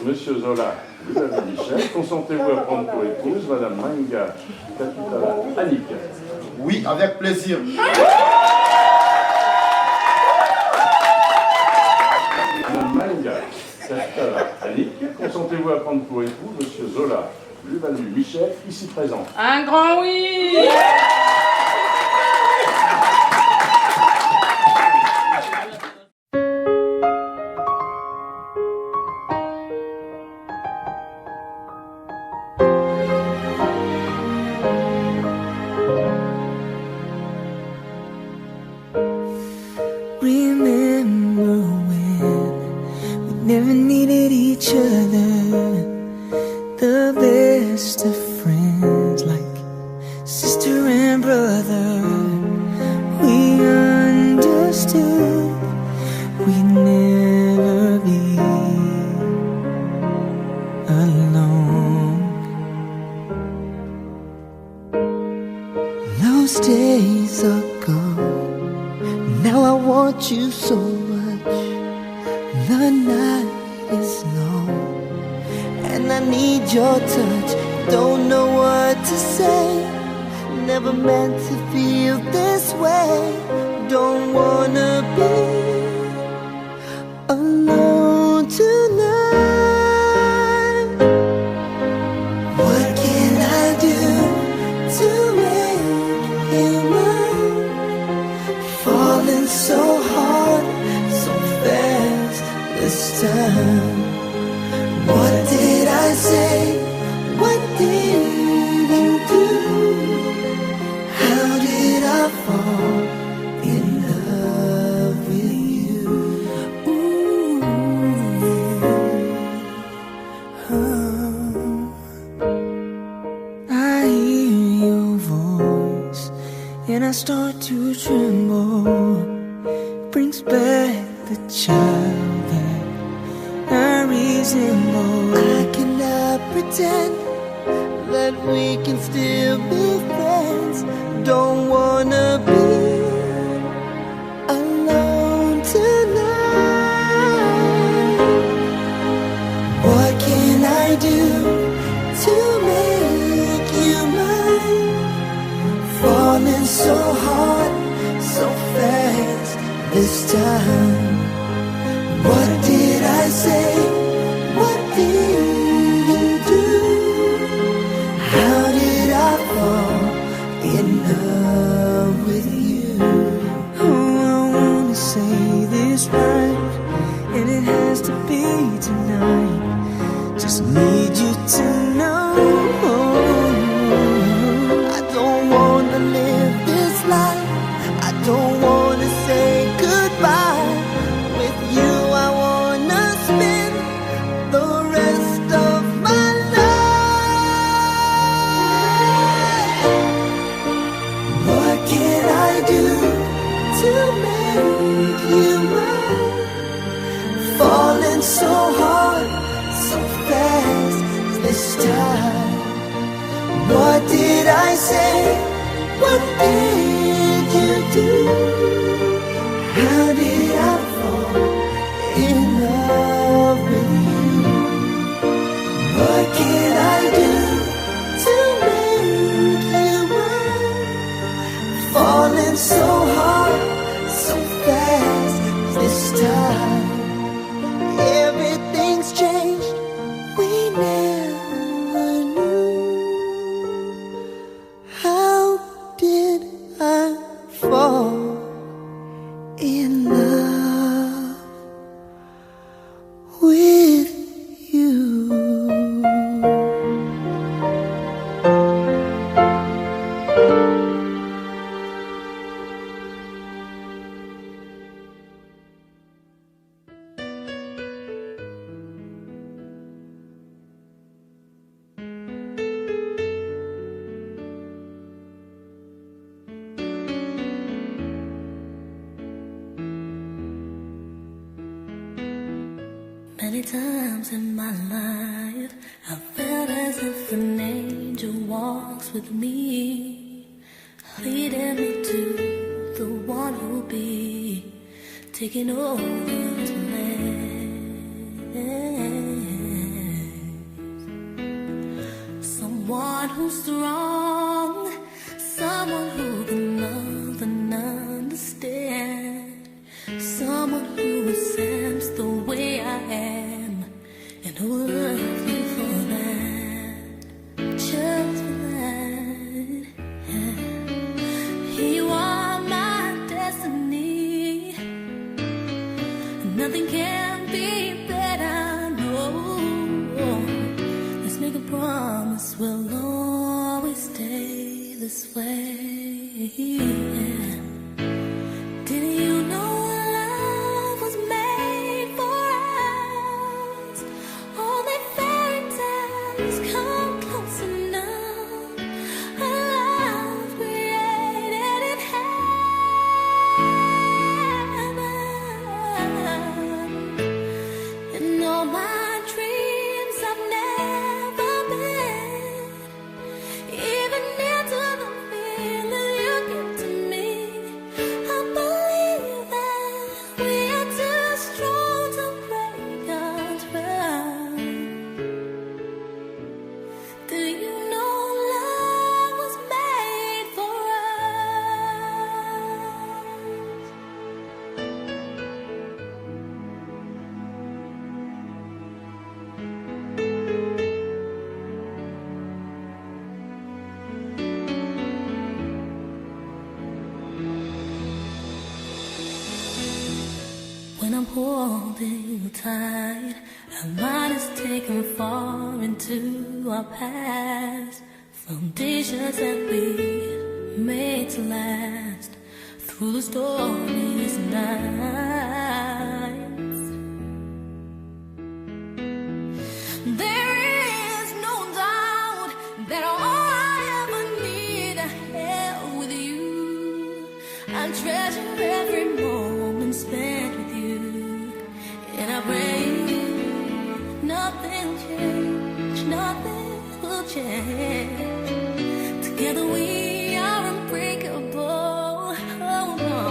Monsieur Zola, vous avez Michel. Consentez-vous à prendre pour épouse Madame Manga Kapitala Annick? Oui, avec plaisir. Madame Manga Kapitala Annick, consentez-vous à prendre pour époux Monsieur Zola Luvalu Michel, ici présent? Un grand oui. Remember when we never needed each other, the best of friends, like sister and brother. We understood we'd never be alone. Those days are gone. Now I want you so much. The night is long and I need your touch. Don't know what to say. Never meant to feel this way. Don't wanna be alone tonight. What can I do to make you mine? Falling so hard, so fast this time. What did I say? What did you do? How did I fall in love with you? Ooh, yeah. I hear your voice and I start to tremble. Brings back the child that I resemble. I cannot pretend that we can still be friends. Don't wanna be alone tonight. What can I do to make you mine? Falling so hard, so fast this time. What did I say? What did you do? How did I fall in love with you? Oh, I wanna say this right, and it has to be tonight. Just need you to know I don't wanna live this life. I don't wanna say goodbye. With you I wanna spend the rest of my life. What can I do to make you mine? Falling so hard, so fast this time. What did I say? What did you do? How did I fall in love with you? What can I do to make you mine? Falling so hard, so fast this time. Everything's changed, we never knew. How did I fall in love with you? Many times in my life I felt as if an angel walks with me, leading me to the one who'll be taking over this land. Someone who's strong, someone who can love and understand, someone who accepts the way I am, and who will love you for that, just for that. Yeah. You are my destiny, nothing can be better, no. Let's make a promise we'll always stay this way. Yeah. Did you know love was made for us? Only fairy tales come close enough. A love created in heaven. And all my dreams I've never been, even into the feeling you give to me. I believe that we are too strong to break our trust. Do you know love was made for us? When I'm holding you tight, our mind is taken far into our past. Foundations that we made to last through the stormiest nights. There is no doubt that all I ever need I have with you. I treasure every moment spent with you, and I pray nothing will change, nothing will change. Together we are unbreakable, oh no,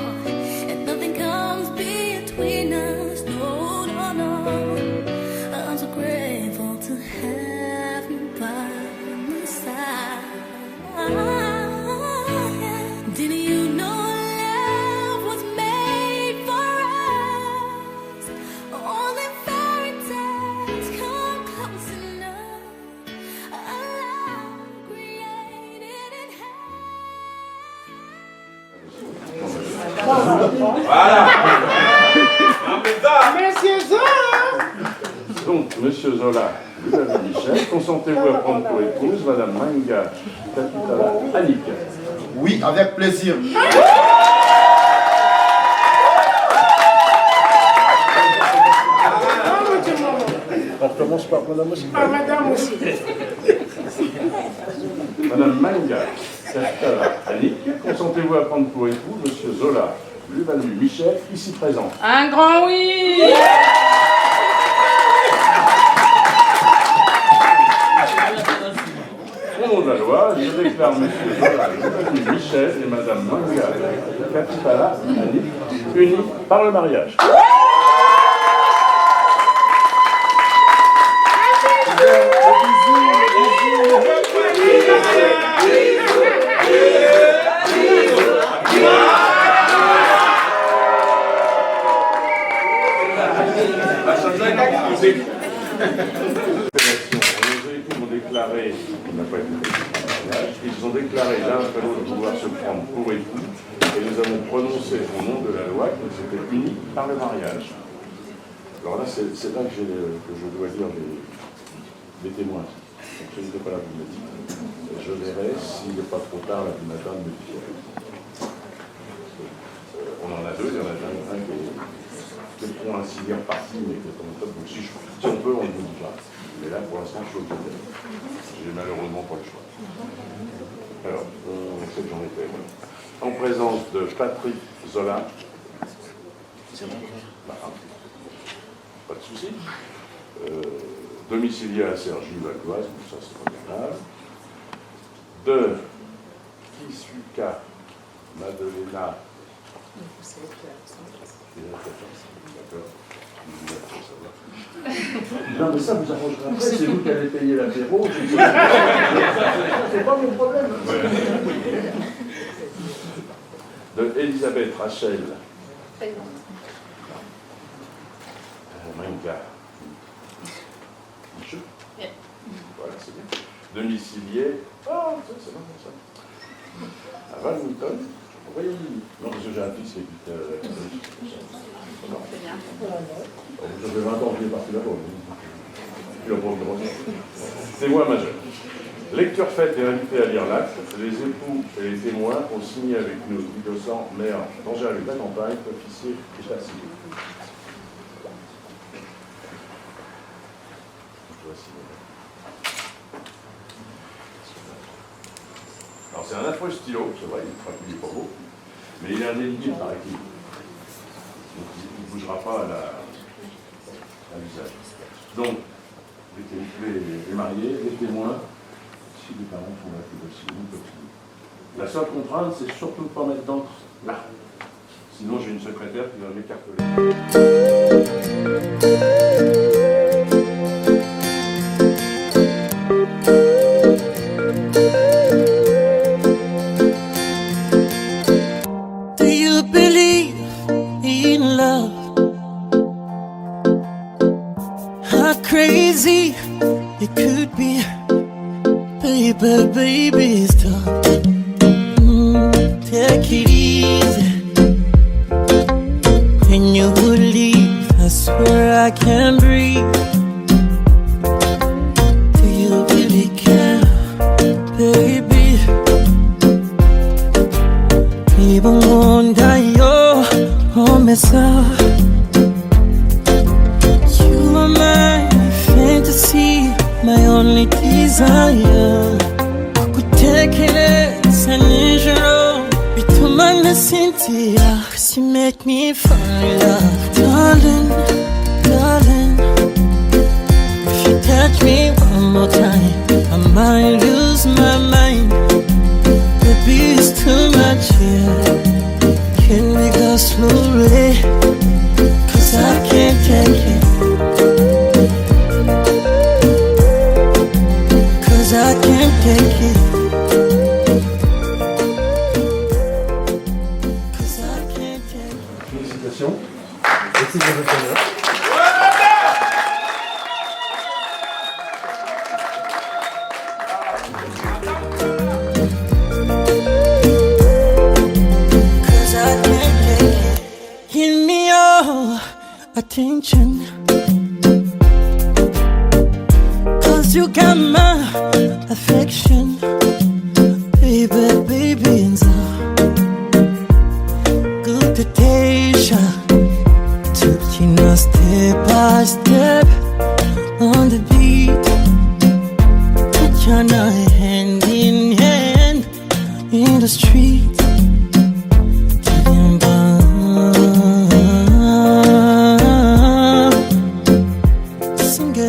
and nothing comes between us, no, no, no. I'm so grateful to have you by my side. Did you know love was made for us? Only fairy tales come close enough. A love created in Donc, Monsieur Zola, Ludovic Michel, consentez-vous à prendre pour épouse Madame Manga Kapitala Annick? Oui, avec plaisir. On commence par Madame aussi. Madame aussi. Madame Manga Kapitala Annick, consentez-vous à prendre pour époux Monsieur Zola, Ludovic Michel, ici présent? Un grand oui. Au nom de la loi, je déclare M. Zola, Ludovic Michel et Mme Manga Kapitala Annick unis par le mariage. Les époux ont déclaré, on n'a pas été fait le mariage, ils ont déclaré l'un après l'autre pouvoir se prendre pour époux, et nous avons prononcé au nom de la loi qu'ils étaient unis par le mariage. Alors là, c'est là que je dois dire les témoins. Donc, je n'étais pas là, vous me dites. Je verrai s'il n'est pas trop tard lundi matin de me dire. On en a deux, il y en a un qui est pour ainsi dire parti, mais qui est en top. Donc si on peut, on ne vous dit pas. Mais là, pour l'instant, je suis obligé. J'ai malheureusement pas le choix. Alors, on sait que j'en étais. En présence de Patrick Zola. Pas de souci. Domicilié à Cergy-Valdoise, ça c'est pas grave. De Kisuka Madelena. D'accord. Non, mais ça vous arrangera après, c'est vous qui allez payer l'apéro. C'est pas mon problème. De Elisabeth Rachel. Manka. Michel. Voilà, c'est bien. Denis Sillier. Ah, c'est bon, ça. À Val Newton. Oui. Non, parce que j'ai un fils qui est non. Je vais 20 ans, je vais partir là-bas. Témoin majeur. Lecture faite et invité à lire l'acte, les époux et les témoins ont signé avec nous, Guy-Dossan, maire d'Angers avec la campagne, officier état civil. Alors c'est un affreux stylo, c'est vrai, il n'est pas beau, mais il est indéligué, paraît-il. Donc il ne bougera pas à l'usage. Donc, les mariés, les témoins, si les parents font la aussi, la seule contrainte, c'est surtout ne pas mettre d'encre là. Sinon, j'ai une secrétaire qui va m'écarteler. Do you believe in love? How crazy it could be, baby, stop. Take it easy. When you would leave, I swear I can't breathe. Do you really care, baby? Even one day you're on my side. You are my fantasy, my only desire. Kukutekereza nijoro bitumana Cynthia, 'cause you make me fall in love, darling, darling. If you touch me one more time, I might lose my mind. Baby, it's too much here. Can we go slowly? 'Cause I can't take it. 'Cause I can't take it. 'Cause I can't take it. Félicitations. Merci de votre honneur. Cause I can't take it. Give me your attention. Cause you got my affection. Baby, and so good to Tasha. Taking us step by step on the beat. Put your hand in hand in the street. Sing it.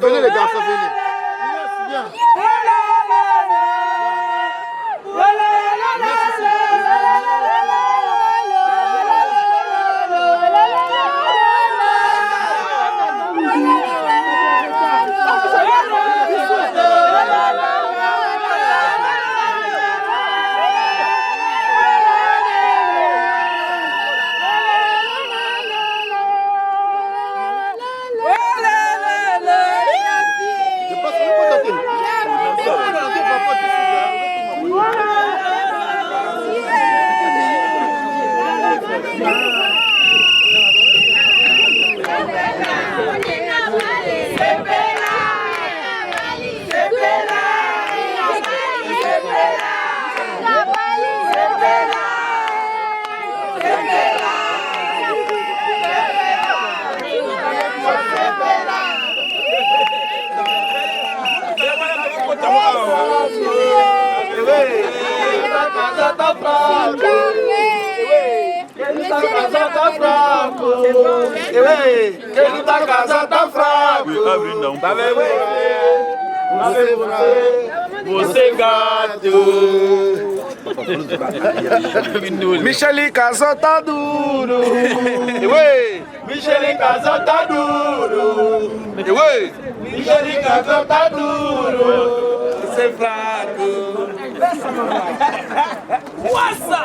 Venez les garçons, venez. Viens. Micheli Casota duro. Micheli Casota duro. Micheli Casota duro. C'est fraco. Wassa.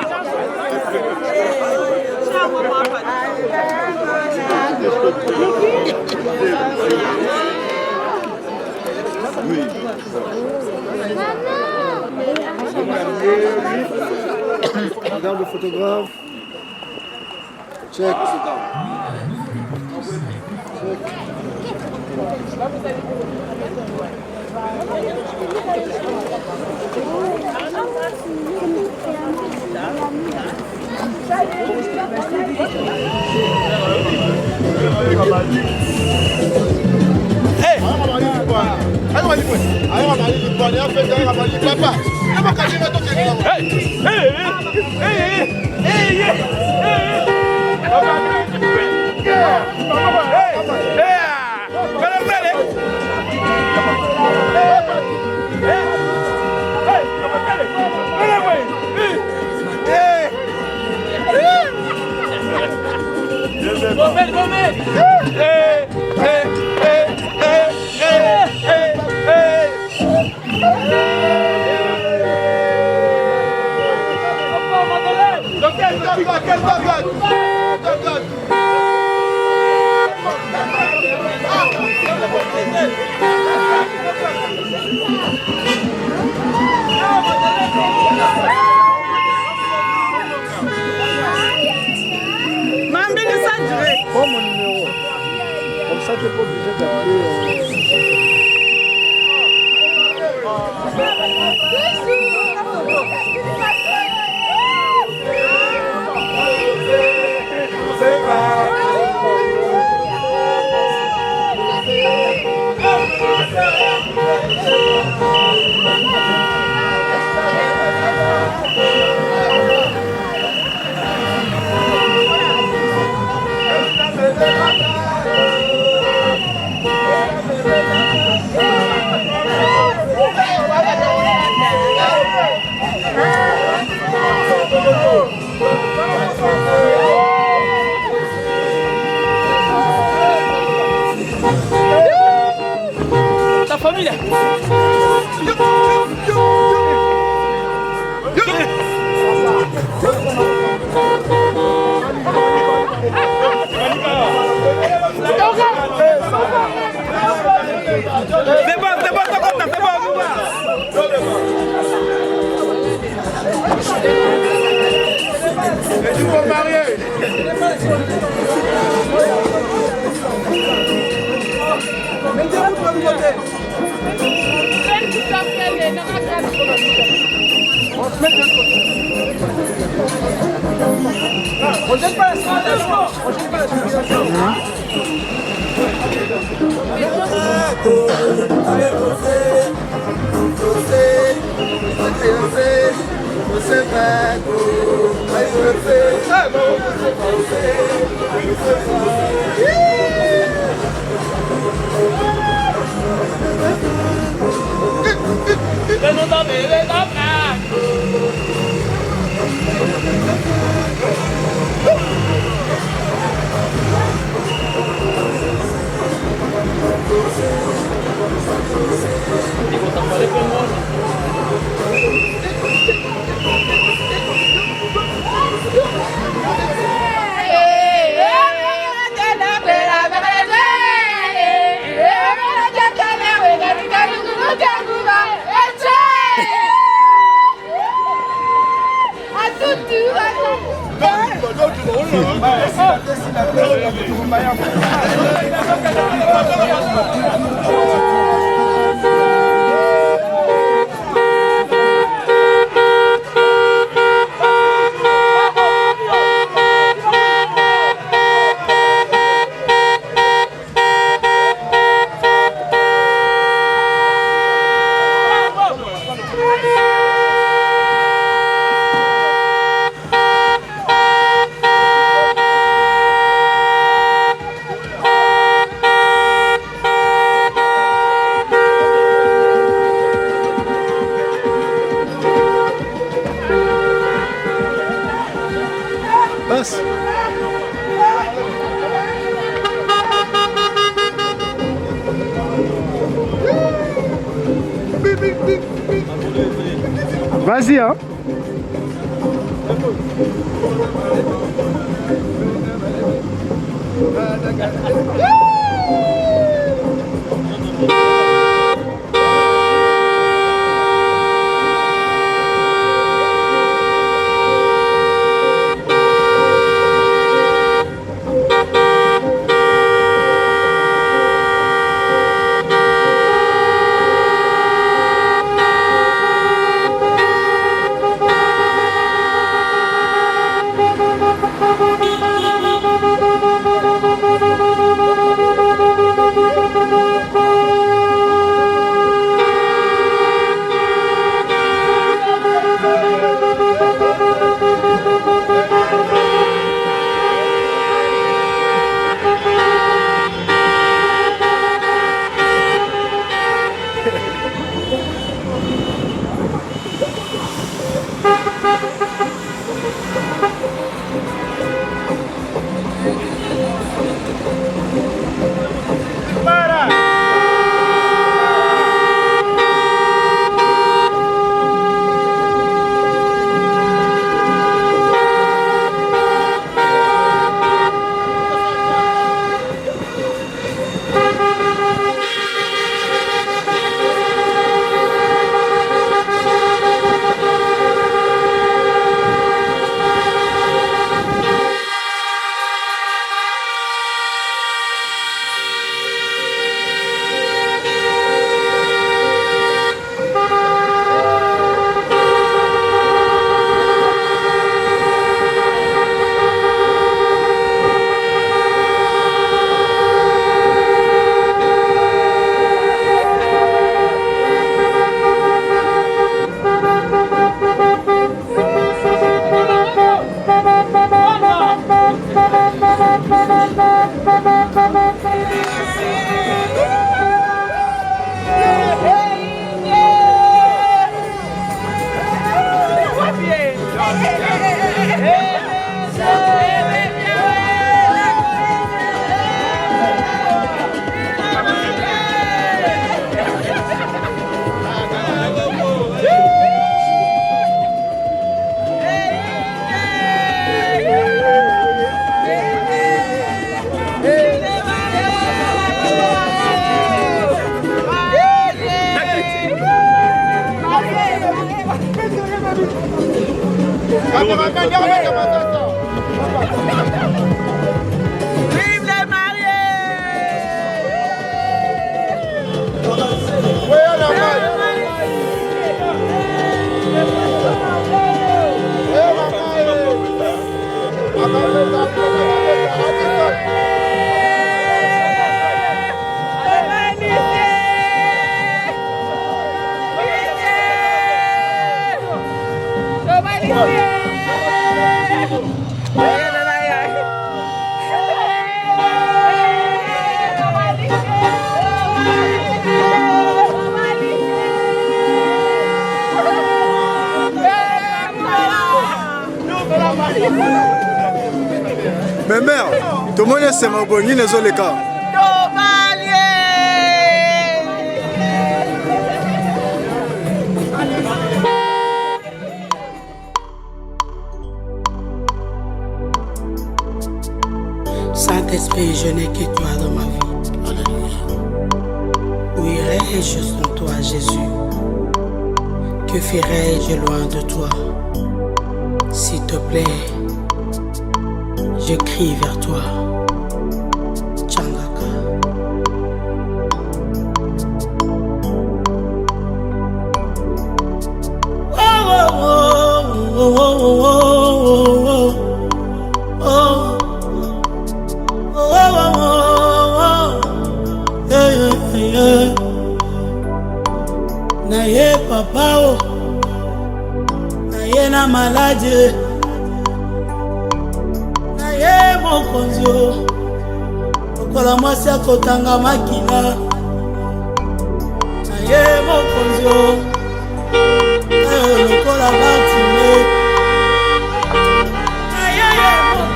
Regarde le photographe. Check. Prends mon numéro. Comme ça, tu n'es pas obligé d'appeler. Ta famille. C'est bon, c'est bon. Et tu vas marier. Passe. Vas-y, hein. Vive les mariés! Mais mère, tout le monde est ma bonne, il est les cas. Saint-Esprit, je n'ai que toi dans ma vie. Alléluia. Où irais-je sans toi, Jésus? Que ferais-je loin de toi? S'il te plaît, je crie vers toi. Tchangaka. Oh, oh, oh, oh, oh, oh, oh. Naye papa o, naye na malade, naye mokonzi o, lokola mwasi akotanga makila, naye mokonzi o, lokola batime, naye mokonzi.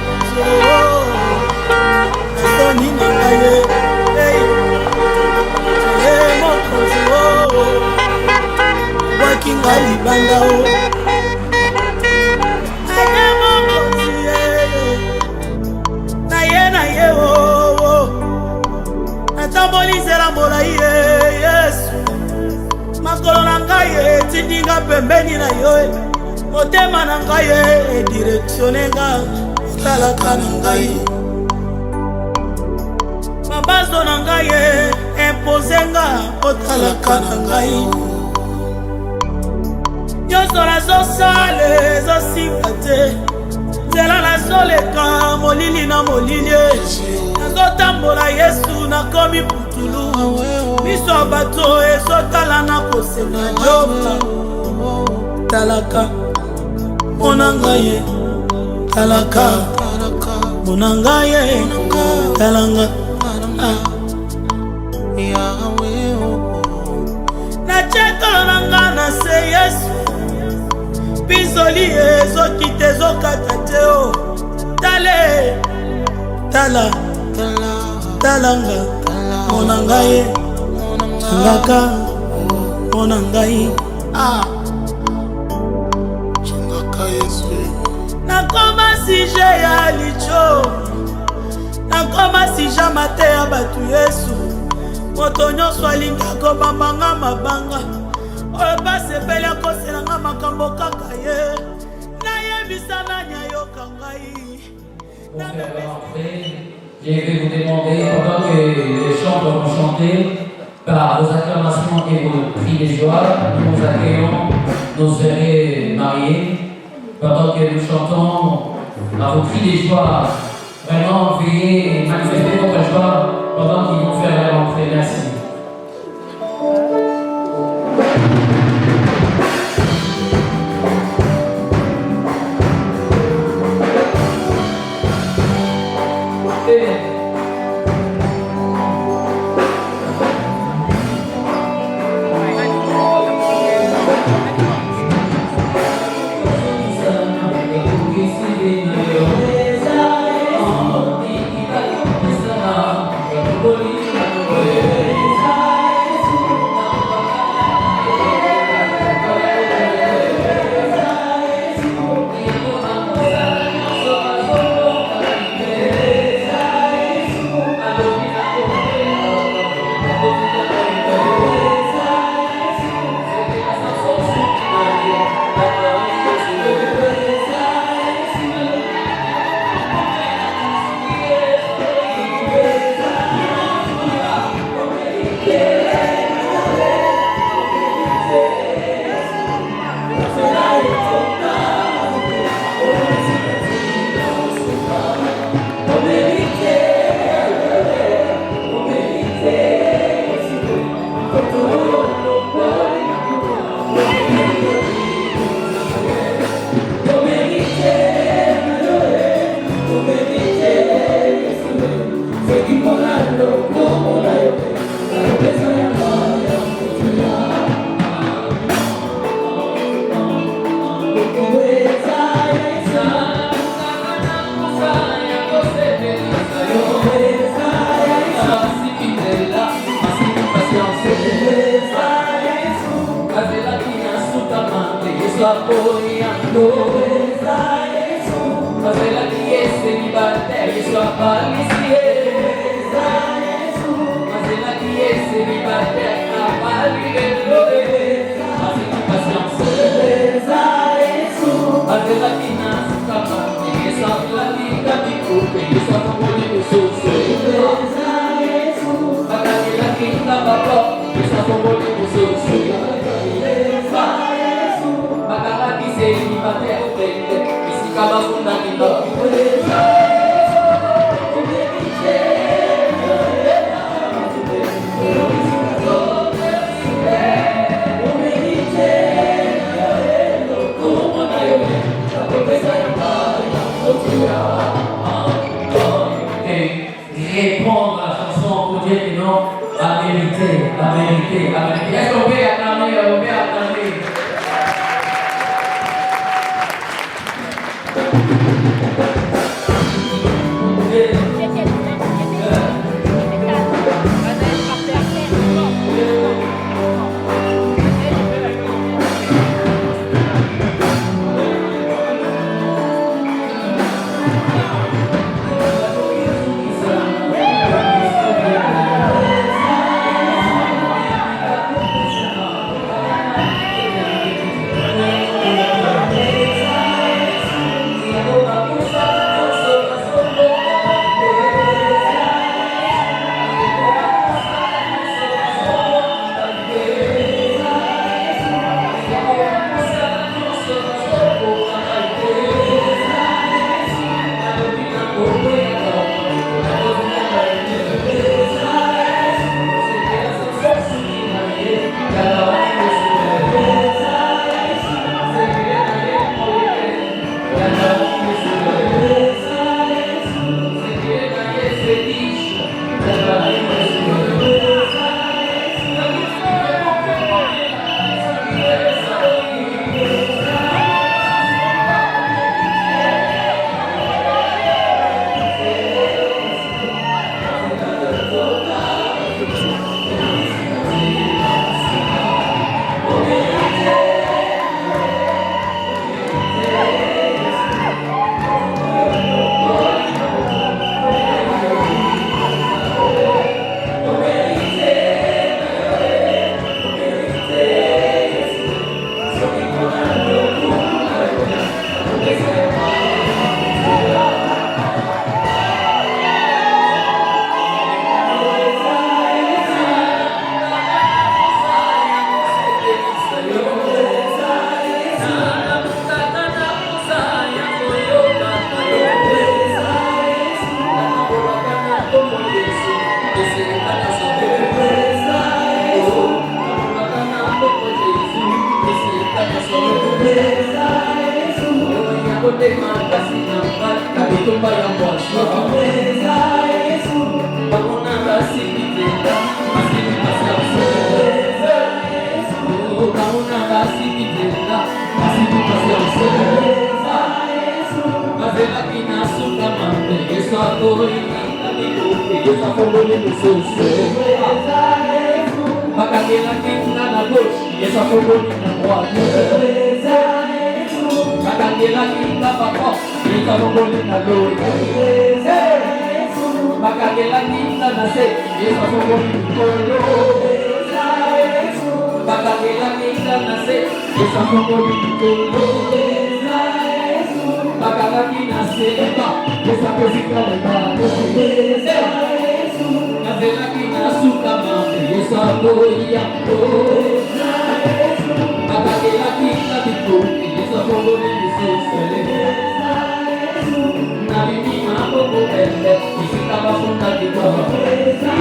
nga pembeni na yo motema na ngai directionne nga otalaka na ngai mabazo na ngai impose nga otalaka na ngai nyonso nazosala ezosimba te nzela nazoleka molili na molili nazotambola yesu nakomi putulu miso ya bato ezotala na kosenga joba talaka mona ngai talaka mona ngai talanga nachekala na nga na se yesu bizoli ezokita ezokata te o tale tala talanga mona ngai ngaka mona ngai nakoma sije ya licho nakoma sija mate ya bato yesu moto nyonso alingi akobambanga mabanga oyo basepeli akoselanga makambo kaka ye nayebisa nani ayoka ngai. Je vais vous demander, pendant que les chants vont chanter, par vos acclamations et vos cris de joie, nous accueillons nos heureux mariés. Pendant que nous chantons, à vos cris de joie, vraiment veuillez manifester votre joie pendant qu'ils vont faire leur entrée. Merci. Répondre à la chanson pour dire que non, à mériter, à mériter, à mériter. Est-ce qu'on peut acclamer, on peut acclamer? motema kasi na ngai na bitumba ya mwasi eza Yesu bakona basili nzela masili pasianse eza Yesu bakona basili nzela masili pasianse eza Yesu bazelaki na suka mambe Yesu akoyini na biluki Yesu afongoli lisusu eza Yesu bakakelaki nga na gauche Yesu afongoli na droite eza Yesu bakakelaki nga papa Yesu afongoli na loto eza Yesu bakakelaki nga na se Yesu afongoli likolo eza Yesu bakakelaki nga na se Yesu afongoli likolo eza Yesu bakalaki na seleba Yesu apesika lebano eza Yesu nazelaki na suka mambe Yesu akoya eza Yesu bakakelaki nga bikoki Yesu afongoli lisusu eza Yesu nabimima bongo pembe isika bafunda kikwa eza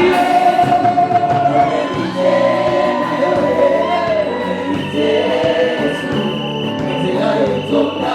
Yesu nzela yotoka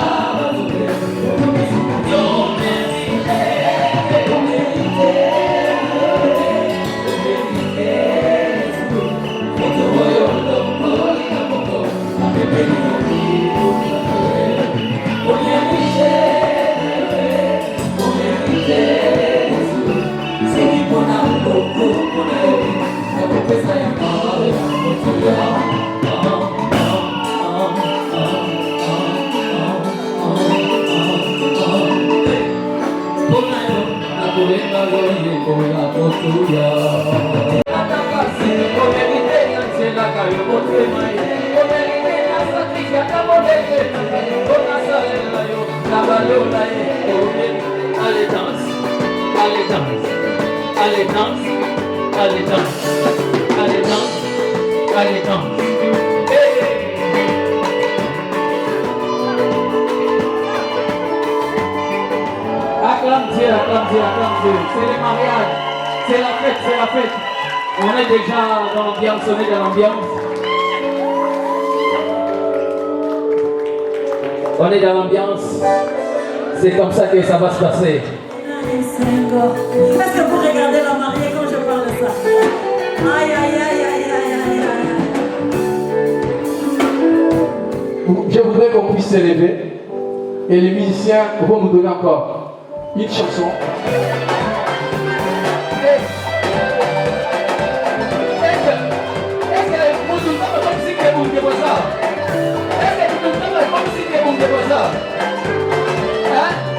Allez danse, allez danse, allez danse, allez danse, allez danse, allez danse. Acclame Dieu, acclame Dieu, acclame Dieu. C'est le mariage, c'est la fête, c'est la fête. On est déjà dans l'ambiance, on est dans l'ambiance. On est dans l'ambiance. C'est comme ça que ça va se passer. Est-ce que vous regardez la mariée quand je parle de ça? Aïe, aïe, aïe, aïe, aïe, aïe, aïe. Je voudrais qu'on puisse s'élever et les musiciens vont nous donner encore une chanson. Yeah.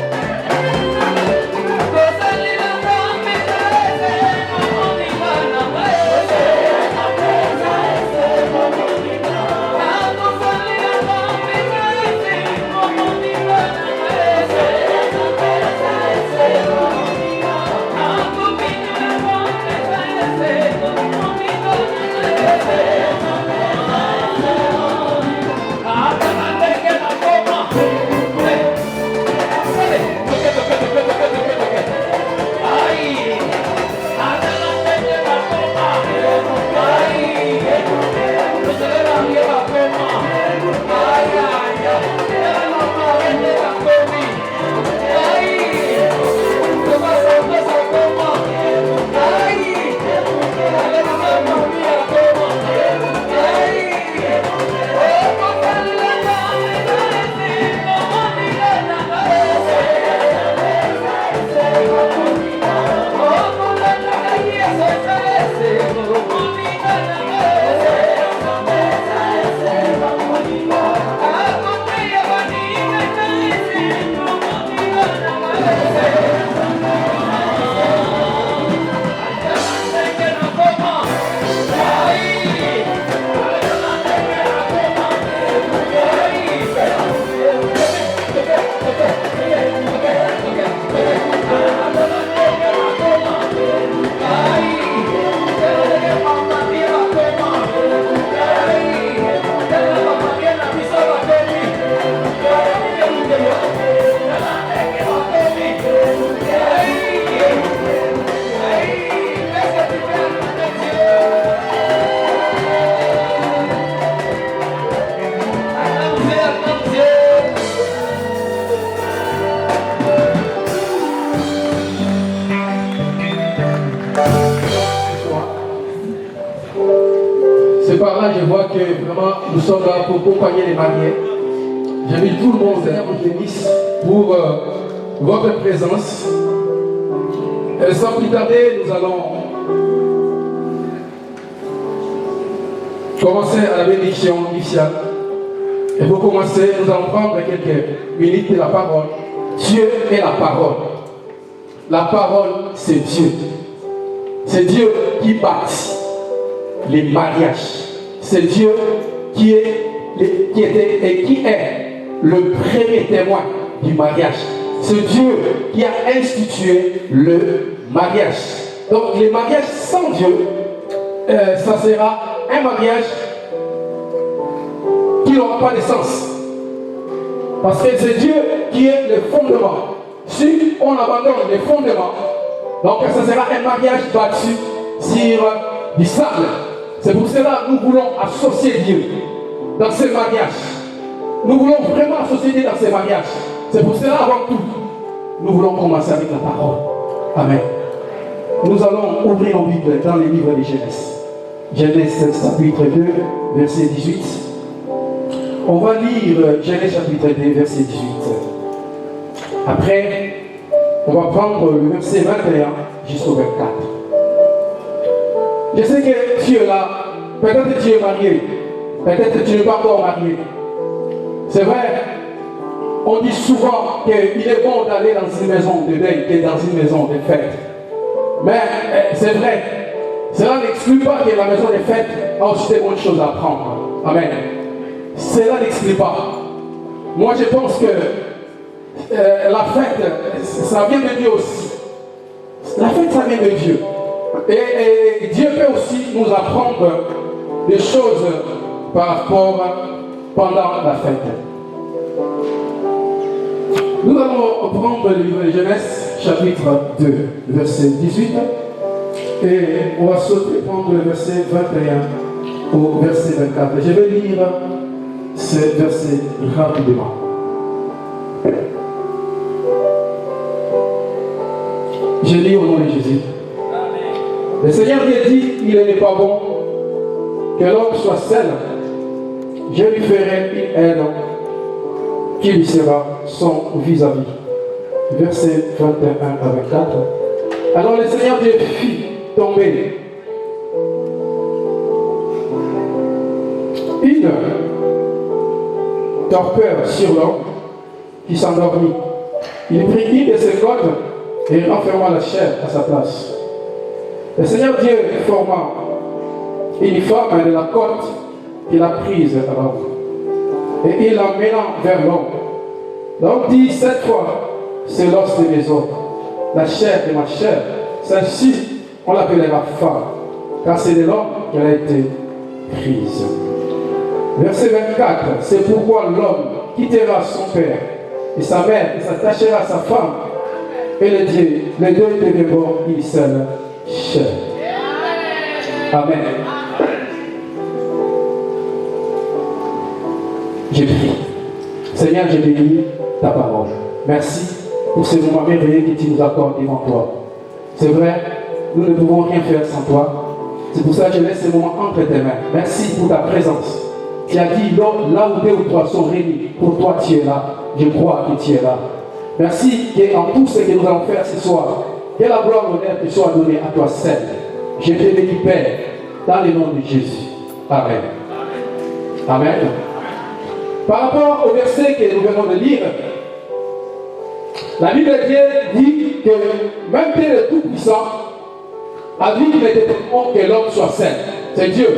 là, je vois que vraiment nous sommes là pour accompagner les mariés. J'invite tout le monde, Seigneur, vous bénisse pour votre présence. Et sans plus tarder, nous allons commencer à la bénédiction initiale. Et pour commencer, nous allons prendre quelques minutes de la parole. Dieu est la parole. La parole, c'est Dieu. C'est Dieu qui bâtit les mariages. C'est Dieu qui était et qui est le premier témoin du mariage. C'est Dieu qui a institué le mariage. Donc, les mariages sans Dieu, ça sera un mariage qui n'aura pas de sens. Parce que c'est Dieu qui est le fondement. Si on abandonne les fondements, donc ça sera un mariage bâti sur du sable. C'est pour cela que nous voulons associer Dieu dans ces mariages. Nous voulons vraiment associer Dieu dans ces mariages. C'est pour cela, avant tout, nous voulons commencer avec la parole. Amen. Nous allons ouvrir en Bible dans les livres de Genèse. Genèse chapitre 2, verset 18. On va lire Genèse chapitre 2, verset 18. Après, on va prendre le verset 21 jusqu'au 24. Je sais que tu es là, peut-être que tu es marié, peut-être que tu n'es pas encore marié. C'est vrai, on dit souvent qu'il est bon d'aller dans une maison de deuil que dans une maison de fête. Mais c'est vrai, cela n'exclut pas que la maison de fête a aussi des bonnes choses à apprendre. Amen. Cela n'exclut pas. Moi je pense que la fête, ça vient de Dieu aussi. La fête, ça vient de Dieu. Et Dieu peut aussi nous apprendre des choses par rapport pendant la fête. Nous allons prendre le livre de Genèse, chapitre 2, verset 18. Et on va sauter prendre le verset 21 au verset 24. Je vais lire ce verset rapidement. Je lis au nom de Jésus. Le Seigneur Dieu dit, il n'est pas bon que l'homme soit seul. Je lui ferai une aide qui lui sera son vis-à-vis. Verset 21 à 24. Alors le Seigneur Dieu fit tomber une torpeur sur l'homme qui s'endormit. Il prit une de ses cordes et renferma la chair à sa place. Le Seigneur Dieu forma une femme de la côte qu'il a prise à l'homme. Et il l'emmena vers l'homme. L'homme dit cette fois, c'est l'os de mes os, la chair de ma chair. Celle-ci, on l'appellera femme, car c'est de l'homme qu'elle a été prise. Verset 24, c'est pourquoi l'homme quittera son père et sa mère et s'attachera à sa femme. Et les deux deviendront une seule chair. Amen. Je prie. Seigneur, je bénis ta parole. Merci pour ce moment merveilleux que tu nous accordes devant toi. C'est vrai, nous ne pouvons rien faire sans toi. C'est pour ça que je laisse ce moment entre tes mains. Merci pour ta présence. Tu as dit, là où 2 ou 3 sont réunis, pour toi tu es là. Je crois que tu es là. Merci qu'en tout ce que nous allons faire ce soir, que la gloire et l'honneur te soit donnée à toi seul. Je te bénis, Père, dans le nom de Jésus. Amen. Amen. Par rapport au verset que nous venons de lire, la Bible de Dieu dit que même Dieu le Tout-Puissant a dit qu'il était bon que l'homme soit saint. C'est Dieu.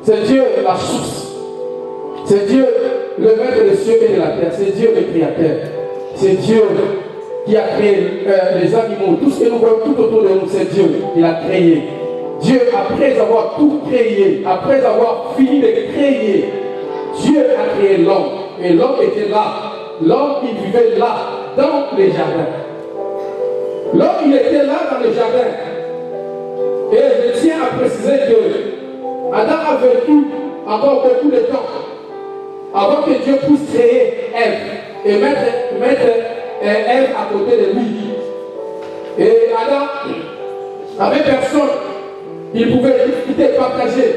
C'est Dieu la source. C'est Dieu le maître des cieux et de la terre. C'est Dieu le créateur. C'est Dieu qui a créé les animaux. Tout ce que nous voyons tout autour de nous, c'est Dieu qui l'a créé. Dieu, après avoir tout créé, après avoir fini de créer, Dieu a créé l'homme. Et l'homme était là. L'homme, il vivait là, dans les jardins. L'homme, il était là dans les jardins. Et je tiens à préciser que Adam a vécu encore beaucoup de temps avant que Dieu puisse créer Ève et mettre Ève à côté de lui. Et Adam avait personne. Il pouvait discuter, partager.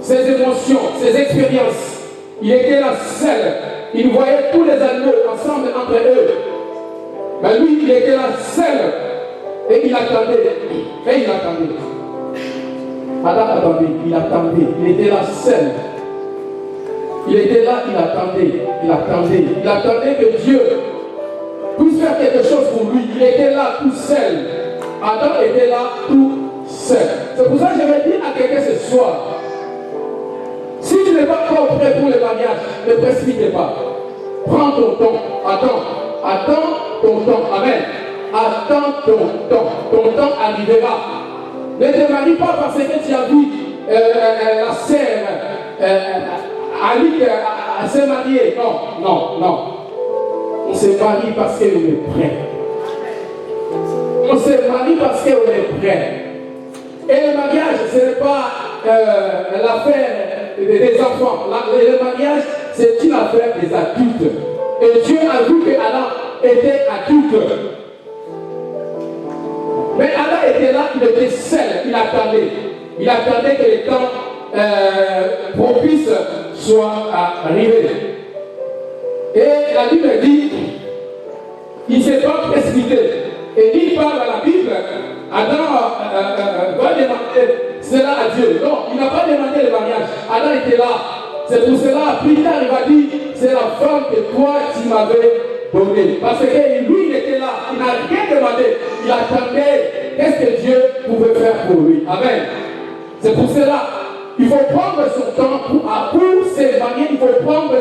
ses émotions, ses expériences. Il était là seul. Il voyait tous les animaux ensemble entre eux. Mais lui, il était là seul. Et il attendait. Et il attendait. Adam attendait. Il attendait. Il était là seul. Il était là, il attendait. Il attendait. Il attendait que Dieu puisse faire quelque chose pour lui. Il était là tout seul. Adam était là tout seul. C'est pour ça que je vais dire à quelqu'un ce soir, si tu n'es pas encore prêt pour le mariage, ne précipite pas. Prends ton temps. Attends ton temps. Amen. Attends ton temps. Ton temps arrivera. Ne te marie pas parce que tu as vu la sœur Ali se marier. Non. On se marie parce qu'on est prêt. On se marie parce qu'on est prêt. Et le mariage, ce n'est pas l'affaire des enfants. Le mariage, c'est une affaire des adultes. Et Dieu a vu que Adam était adulte. Mais Adam était là, il était seul, il attendait. Il attendait que le temps propice soit arrivé. Et la Bible dit, il ne s'est pas précipité. Et il parle à la Bible, Adam va demander cela à Dieu. Non, il n'a pas demandé le mariage. Adam était là. C'est pour cela, plus tard, il va dire, c'est la femme que toi, tu m'avais donnée. Parce que lui, il était là. Il n'a rien demandé. Il attendait qu'est-ce que Dieu pouvait faire pour lui. Amen. C'est pour cela, il faut prendre son temps pour se marier. Il faut prendre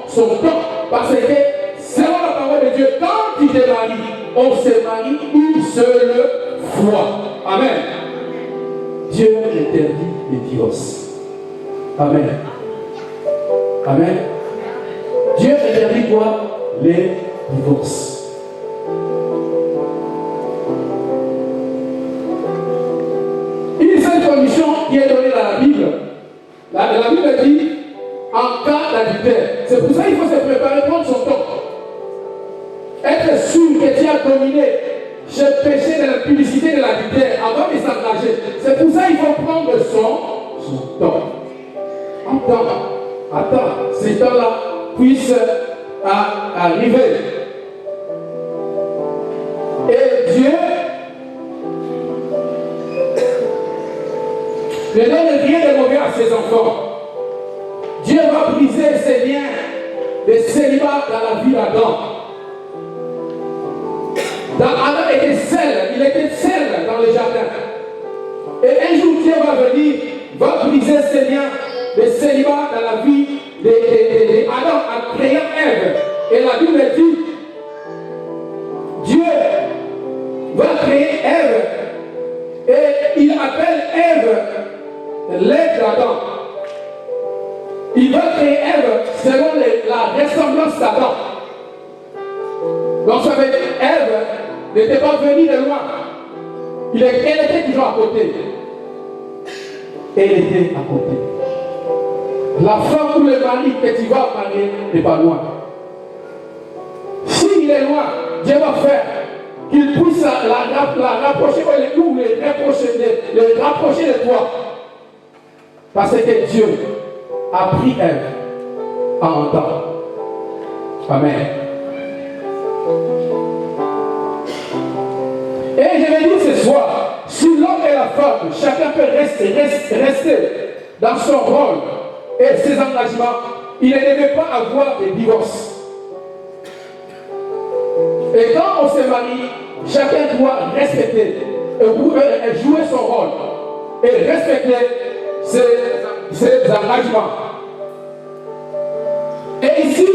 son temps. Parce que, selon la parole de Dieu, quand tu te maries, on se marie une seule fois. Amen. Dieu interdit le divorce. Amen. Amen. Dieu interdit quoi? Les divorces. Une seule condition qui est donnée dans la Bible. La Bible dit en cas d'adultère. C'est pour ça qu'il faut se préparer, prendre son temps. Être sûr que tu as dominé ce péché de l'impudicité de l'adultère avant de s'engager. C'est pour ça qu'il faut prendre son temps. Attends, ces temps-là puissent arriver. Et Dieu ne donne rien de mauvais à ses enfants. Dieu va briser ses liens de célibat dans la vie d'Adam. Adam était seul, il était seul dans le jardin. Et un jour Dieu va venir, va briser ses liens de célibat dans la vie d'Adam en créant Ève. Et la Bible dit, Dieu va créer Ève et il appelle Ève l'aide d'Adam. Il va créer Ève selon la ressemblance d'Adam. Donc ça veut dire Ève n'était pas venue de loin. Elle était toujours à côté. Elle était à côté. La femme ou le mari que tu vas marier n'est pas loin. S'il est loin, Dieu va faire qu'il puisse la rapprocher ou le rapprocher de toi. Parce que Dieu a pris Ève en temps. Amen. Et je vais dire ce soir, si l'homme et la femme, chacun peut rester dans son rôle et ses engagements, il ne devait pas avoir de divorce. Et quand on se marie, chacun doit respecter et jouer son rôle et respecter ses engagements. Et ici,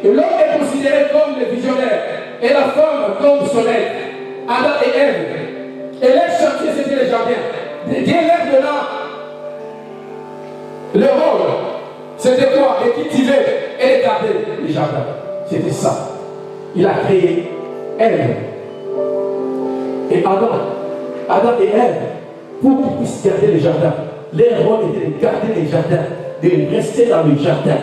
l'homme est considéré comme le visionnaire et la femme comme son aide. Adam et Ève. Et leur chantier, c'était le jardin. Dieu leur donna le rôle. C'était quoi? De cultiver et de garder le jardin. C'était ça. Il a créé Ève. Et Adam et Ève, pour qu'ils puissent garder le jardin, leur rôle était de garder le jardin, de rester dans le jardin.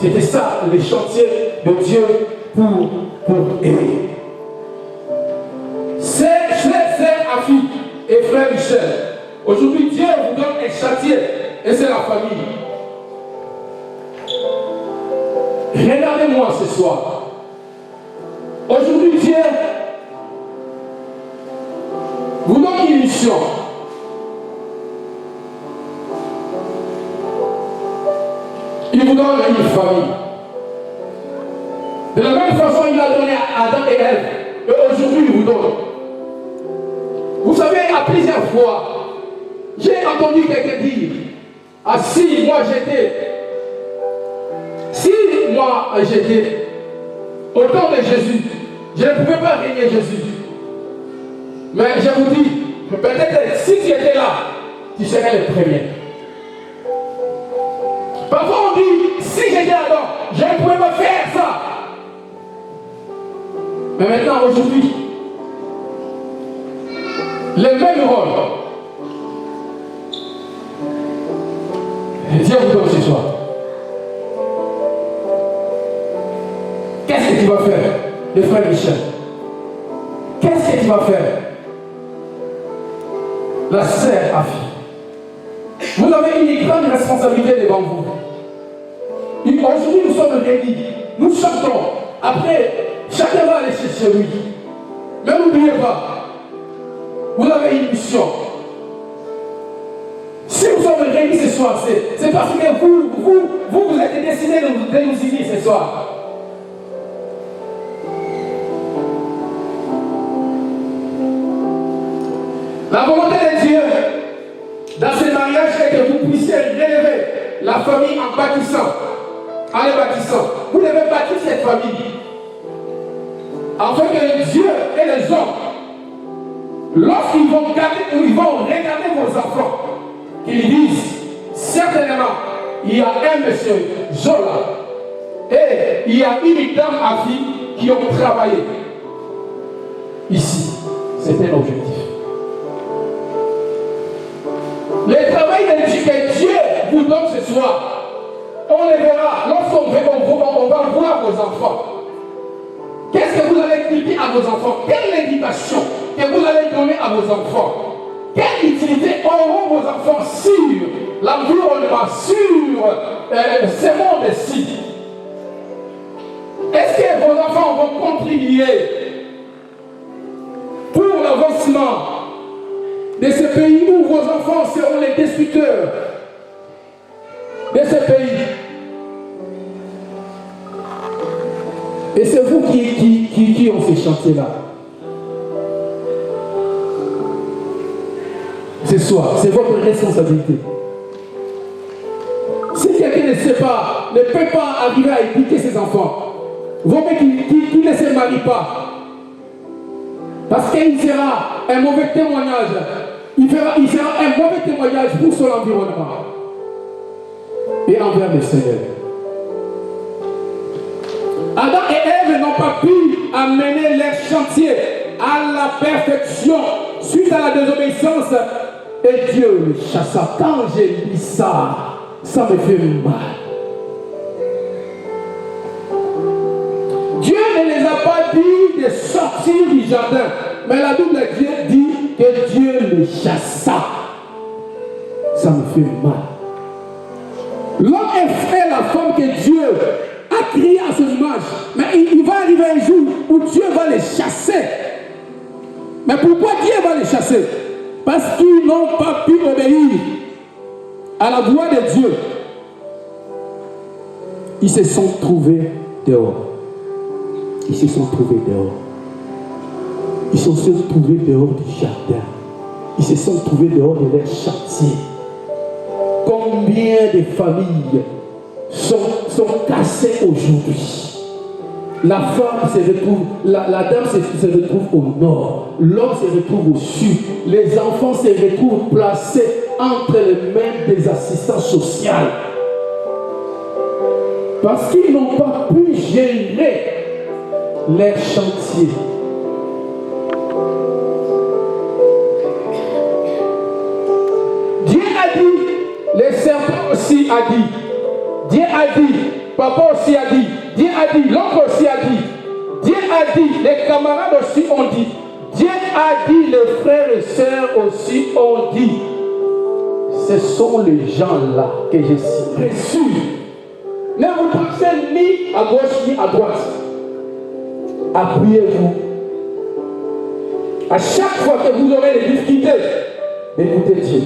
C'était ça, le chantier de Dieu pour aimer. Frères et Michel, aujourd'hui Dieu vous donne un chantier et c'est la famille. Regardez-moi ce soir. Aujourd'hui, Dieu vous donne une mission. Il vous donne une famille. De la même façon, il a donné à Adam et Ève. Et aujourd'hui, il vous donne. Vous savez, à plusieurs fois, j'ai entendu quelqu'un dire, ah si moi j'étais au temps de Jésus, je ne pouvais pas régner Jésus. Mais je vous dis, peut-être si tu étais là, tu serais le premier. Parfois on dit, si j'étais là, je ne pouvais pas faire ça. Mais maintenant, aujourd'hui, les mêmes rôles. Dieu vous donne ce soir. Qu'est-ce que tu vas faire, le frère Michel? Qu'est-ce que tu vas faire, la sœur Afi? Vous avez une grande responsabilité devant vous. Aujourd'hui, nous sommes réunis. Nous chantons. Après, chacun va aller chez lui. Mais n'oubliez pas, vous avez une mission. Si nous sommes réunis ce soir, c'est parce que vous êtes décidés de nous unir ce soir. La volonté de Dieu dans ce mariage est que vous puissiez relever la famille en bâtissant, en les bâtissant. Vous devez bâtir cette famille afin que Dieu et les hommes, lorsqu'ils vont regarder vos enfants, qu'ils disent certainement il y a un monsieur Zola et il y a une dame Afi qui ont travaillé ici. C'était l'objectif. Le travail que Dieu vous donne ce soir, on le verra lorsqu'on va voir vos enfants. Qu'est-ce que vous allez dire à vos enfants? Quelle éducation que vous allez donner à vos enfants? Quelle utilité auront vos enfants sur l'environnement, sur ce monde-ci? Est-ce que vos enfants vont contribuer pour l'avancement de ce pays où vos enfants seront les destructeurs de ce pays? Et c'est vous qui ont ces chantiers-là. Ce soir, c'est votre responsabilité. Si quelqu'un ne sait pas, ne peut pas arriver à éduquer ses enfants, vaut mieux qu'il ne se marie pas. Parce qu'il sera un mauvais témoignage. Il sera un mauvais témoignage pour son environnement et envers le Seigneur. Adam et Ève n'ont pas pu amener leur chantier à la perfection suite à la désobéissance. Et Dieu le chassa. Quand j'ai lu ça, ça me fait mal. Dieu ne les a pas dit de sortir du jardin, mais la Bible dit que Dieu le chassa. Ça me fait mal. L'homme est la femme que Dieu a créée à son image, mais il va arriver un jour où Dieu va les chasser. Mais pourquoi Dieu va les chasser? Parce qu'ils n'ont pas pu obéir à la voix de Dieu. Ils se sont trouvés dehors. Ils se sont trouvés dehors. Ils se sont trouvés dehors du jardin. Ils se sont trouvés dehors de leur chantier. Combien de familles sont cassées aujourd'hui? La femme se retrouve, la dame se retrouve au nord, l'homme se retrouve au sud, les enfants se retrouvent placés entre les mains des assistants sociaux. Parce qu'ils n'ont pas pu gérer leur chantier. Dieu a dit, le serpent aussi a dit, Dieu a dit, papa aussi a dit, Dieu a dit, l'oncle aussi a dit, Dieu a dit, les camarades aussi ont dit, Dieu a dit, les frères et sœurs aussi ont dit. ce sont les gens-là que je citerai sûrs. Ne vous pensez ni à gauche ni à droite. Appuyez-vous. À chaque fois que vous aurez des difficultés, d'écouter Dieu.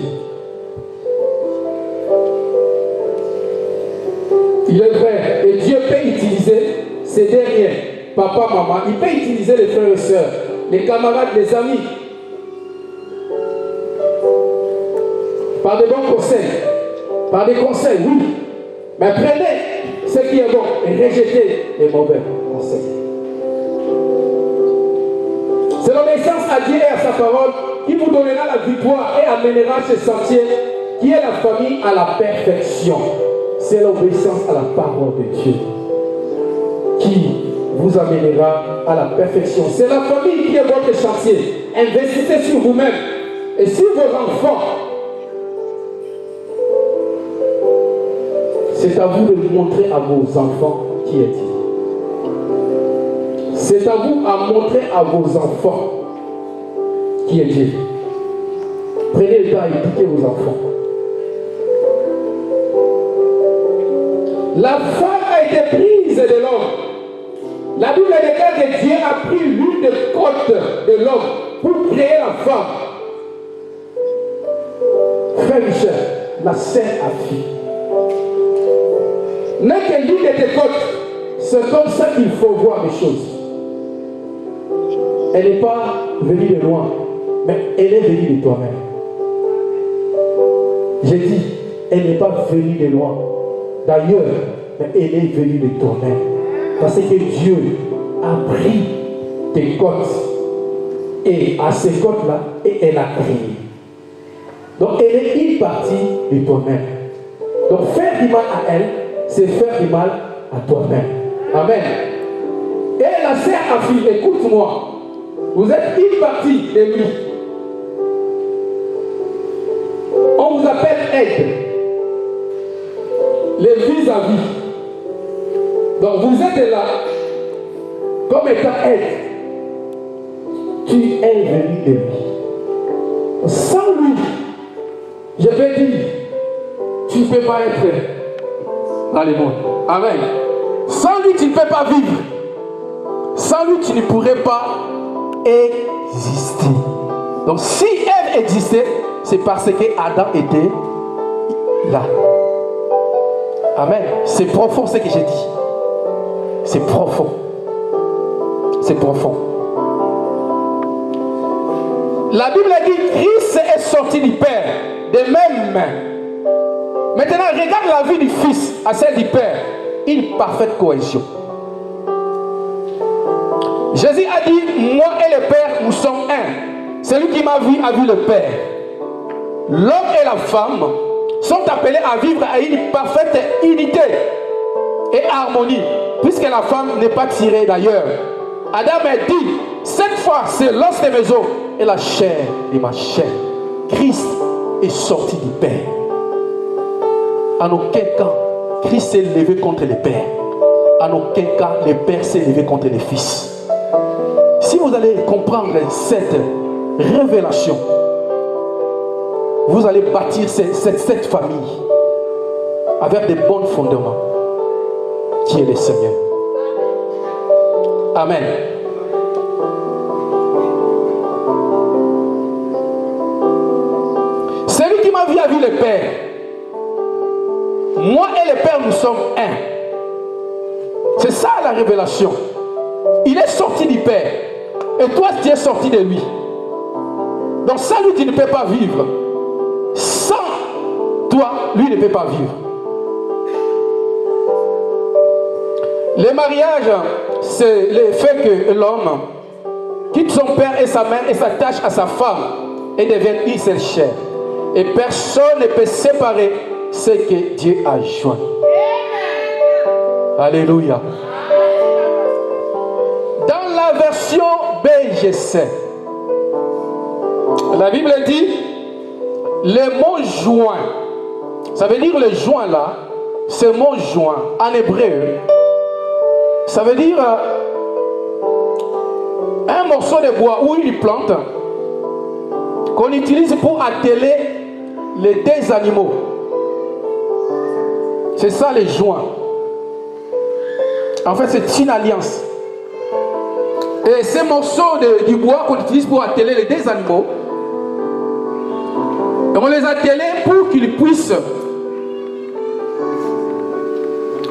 Il est vrai, et Dieu peut utiliser ces derniers, papa, maman, il peut utiliser les frères et sœurs, les camarades, les amis, par de bons conseils, par des conseils, oui, mais prenez ce qui est bon et rejetez les mauvais conseils. C'est l'obéissance à Dieu et à sa parole qui vous donnera la victoire et amènera ce sentier qui est la famille à la perfection. C'est l'obéissance à la parole de Dieu qui vous amènera à la perfection. C'est la famille qui est votre chantier. Investissez sur vous-même et sur vos enfants. C'est à vous de montrer à vos enfants qui est Dieu. C'est à vous à montrer à vos enfants qui est Dieu. Prenez le temps à éduquer vos enfants. La femme a été prise de l'homme. La Bible déclare que Dieu a pris l'une des côtes de l'homme pour créer la femme. Frère Michel, la sœur a fui. N'est que l'une de tes côtes. C'est comme ça qu'il faut voir les choses. Elle n'est pas venue de loin, mais elle est venue de toi-même. J'ai dit, elle n'est pas venue de loin. D'ailleurs, mais elle est venue de toi-même. Parce que Dieu a pris tes côtes et à ces côtes-là, et elle a créé. Donc elle est une partie de toi-même. Donc faire du mal à elle, c'est faire du mal à toi-même. Amen. Et la sœur a fui, écoute-moi. Vous êtes une partie de lui. On vous appelle aide. Les vis-à-vis. Donc vous êtes là comme étant aide. Tu es venu de lui. Sans lui, je peux dire, tu ne peux pas être dans le monde. Amen. Sans lui, tu ne peux pas vivre. Sans lui, tu ne pourrais pas exister. Donc si Ève existait, c'est parce que Adam était là. Amen. C'est profond ce que j'ai dit. C'est profond. C'est profond. La Bible dit Christ est sorti du Père de même main. Maintenant, regarde la vie du Fils à celle du Père. Une parfaite cohésion. Jésus a dit, moi et le Père, nous sommes un. Celui qui m'a vu a vu le Père. L'homme et la femme sont appelés à vivre à une parfaite unité et harmonie, puisque la femme n'est pas tirée d'ailleurs. Adam a dit, cette fois c'est l'os de mes os et la chair de ma chair. Christ est sorti du Père. En aucun cas, Christ s'est levé contre le Père. En aucun cas, le Père s'est levé contre le Fils. Si vous allez comprendre cette révélation, vous allez bâtir cette famille avec des bons fondements qui est le Seigneur. Amen. Celui qui m'a vu a vu le Père. Moi et le Père, nous sommes un. C'est ça la révélation. Il est sorti du Père. Et toi, tu es sorti de lui. Donc sans lui, tu ne peux pas vivre. Sans toi, lui ne peut pas vivre. Le mariage, c'est le fait que l'homme quitte son père et sa mère et s'attache à sa femme et devienne une seule chair. Et personne ne peut séparer ce que Dieu a joint. Alléluia. Dans la version BGC, la Bible dit le mot joint. Ça veut dire le joint là, ce mot joint en hébreu, ça veut dire un morceau de bois ou une plante qu'on utilise pour atteler les deux animaux. C'est ça les joints. En fait, c'est une alliance. Et ces morceaux du bois qu'on utilise pour atteler les deux animaux, on les a attelés pour qu'ils puissent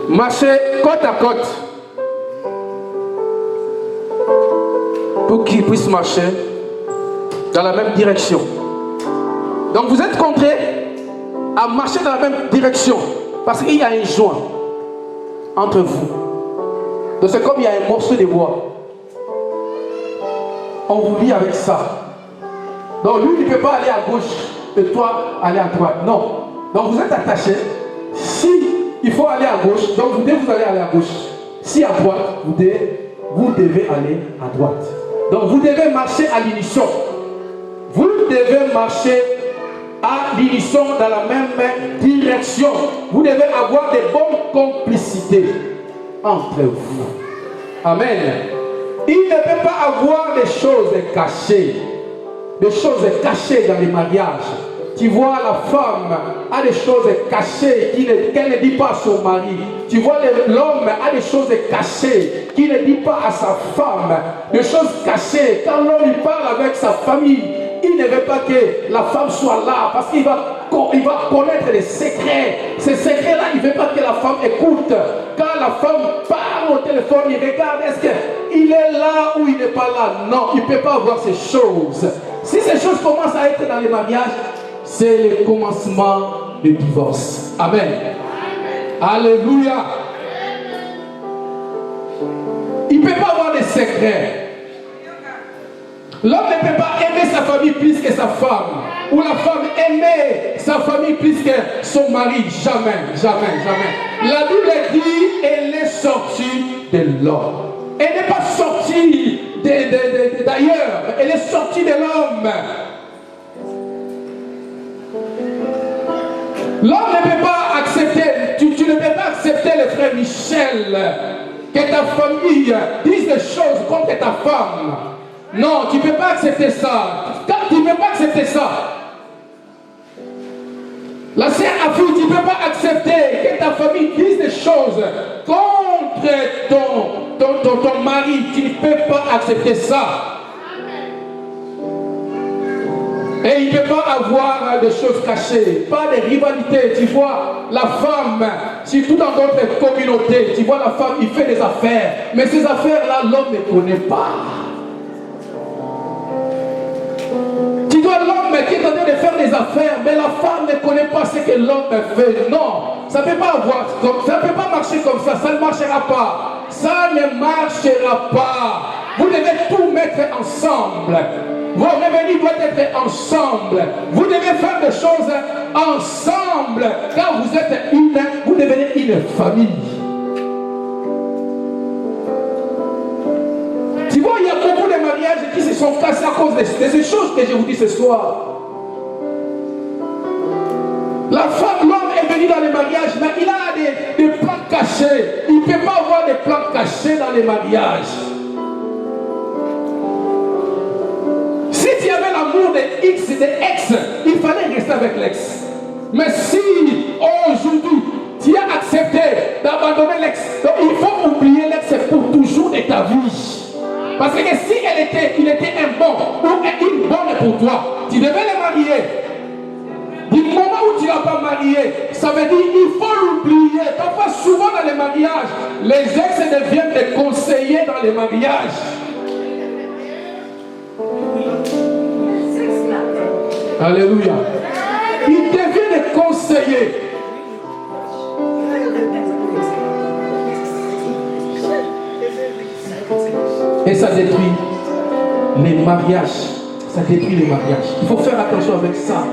marcher côte à côte. Pour qu'ils puissent marcher dans la même direction. Donc vous êtes contraints à marcher dans la même direction parce qu'il y a un joint entre vous. Donc c'est comme il y a un morceau de bois. On vous lie avec ça. Donc lui il ne peut pas aller à gauche et toi aller à droite. Non. Donc vous êtes attachés. Si il faut aller à gauche, donc vous devez aller à gauche. Si à droite, vous devez aller à droite. Donc vous devez marcher à l'unisson. Vous devez marcher à l'unisson dans la même direction. Vous devez avoir de bonnes complicités entre vous. Amen. Il ne peut pas avoir des choses cachées. Des choses cachées dans les mariages. Tu vois, la femme a des choses cachées qu'elle ne dit pas à son mari. Tu vois, l'homme a des choses cachées qu'il ne dit pas à sa femme. Des choses cachées. Quand l'homme parle avec sa famille, il ne veut pas que la femme soit là parce qu'il va connaître les secrets. Ces secrets-là, il ne veut pas que la femme écoute. Quand la femme parle au téléphone, il regarde, est-ce qu'il est là ou il n'est pas là? Non, il ne peut pas avoir ces choses. Si ces choses commencent à être dans les mariages, c'est le commencement du divorce. Amen. Alléluia. Il ne peut pas avoir des secrets. L'homme ne peut pas aimer sa famille plus que sa femme. Ou la femme aimer sa famille plus que son mari. Jamais, jamais, jamais. La Bible dit, elle est sortie de l'homme. Elle n'est pas sortie d'ailleurs. Elle est sortie de l'homme. L'homme ne peut pas accepter, tu ne peux pas accepter le frère Michel, que ta famille dise des choses contre ta femme. Non, tu ne peux pas accepter ça. Tu ne peux pas accepter ça. La sœur Afou, tu ne peux pas accepter que ta famille dise des choses contre ton mari. Tu ne peux pas accepter ça. Et il ne peut pas avoir des choses cachées, pas de rivalité. Tu vois, la femme, surtout dans d'autres communautés, tu vois la femme, il fait des affaires. Mais ces affaires-là, l'homme ne connaît pas. Tu vois l'homme qui est en train de faire des affaires, mais la femme ne connaît pas ce que l'homme fait. Non, ça ne peut pas avoir, ça ne peut pas marcher comme ça ne marchera pas. Ça ne marchera pas. Vous devez tout mettre ensemble. Vos revenus doivent être ensemble. Vous devez faire des choses ensemble. Quand vous êtes vous devenez une famille. Tu vois, il y a beaucoup de mariages qui se sont cassés à cause de ces choses que je vous dis ce soir. La femme, l'homme est venu dans les mariages, mais il a des plans cachés. Il ne peut pas avoir des plans cachés dans les mariages. Si tu avais l'amour de X, de ex, il fallait rester avec l'ex. Mais si aujourd'hui tu as accepté d'abandonner l'ex, donc il faut oublier l'ex pour toujours de ta vie. Parce que si il était un bon ou une bonne pour toi, tu devais le marier. Du moment où tu ne l'as pas marié, ça veut dire qu'il faut l'oublier. Parfois, souvent dans les mariages, les ex deviennent des conseillers dans les mariages. Alléluia. Ils deviennent des conseillers. Et ça détruit les mariages. Ça détruit les mariages. Il faut faire attention avec ça.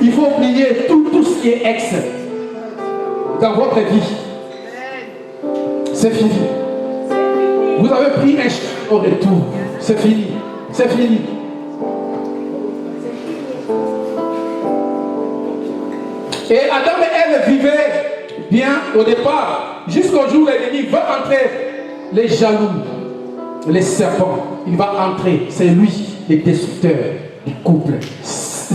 Il faut oublier tout ce qui est ex dans votre vie. C'est fini. Vous avez pris un chèque au retour. C'est fini. C'est fini. Et Adam et Ève vivaient bien au départ, jusqu'au jour où l'ennemi va entrer, les jaloux, les serpents. Il va entrer, c'est lui, le destructeur du couple,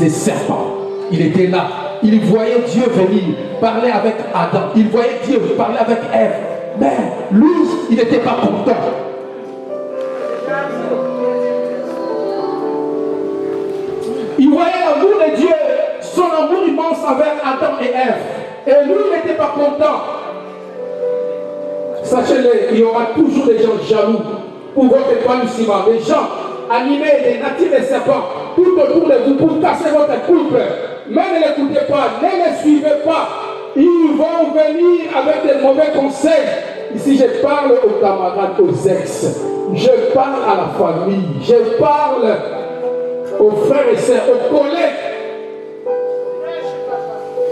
les serpents. il était là. Il voyait Dieu venir parler avec Adam. Il voyait Dieu parler avec Ève. Mais lui, il n'était pas content. Il voyait l'amour de Dieu, son amour immense envers Adam et Ève. Et lui, il n'était pas content. Sachez-le, il y aura toujours des gens jaloux pour votre épanouissement. Des gens animés, des natifs des serpents, tout autour de vous pour casser votre couple. Mais ne l'écoutez pas, ne les suivez pas. Ils vont venir avec des mauvais conseils. Ici, je parle aux camarades, aux ex. Je parle à la famille. Je parle aux frères et sœurs, aux collègues.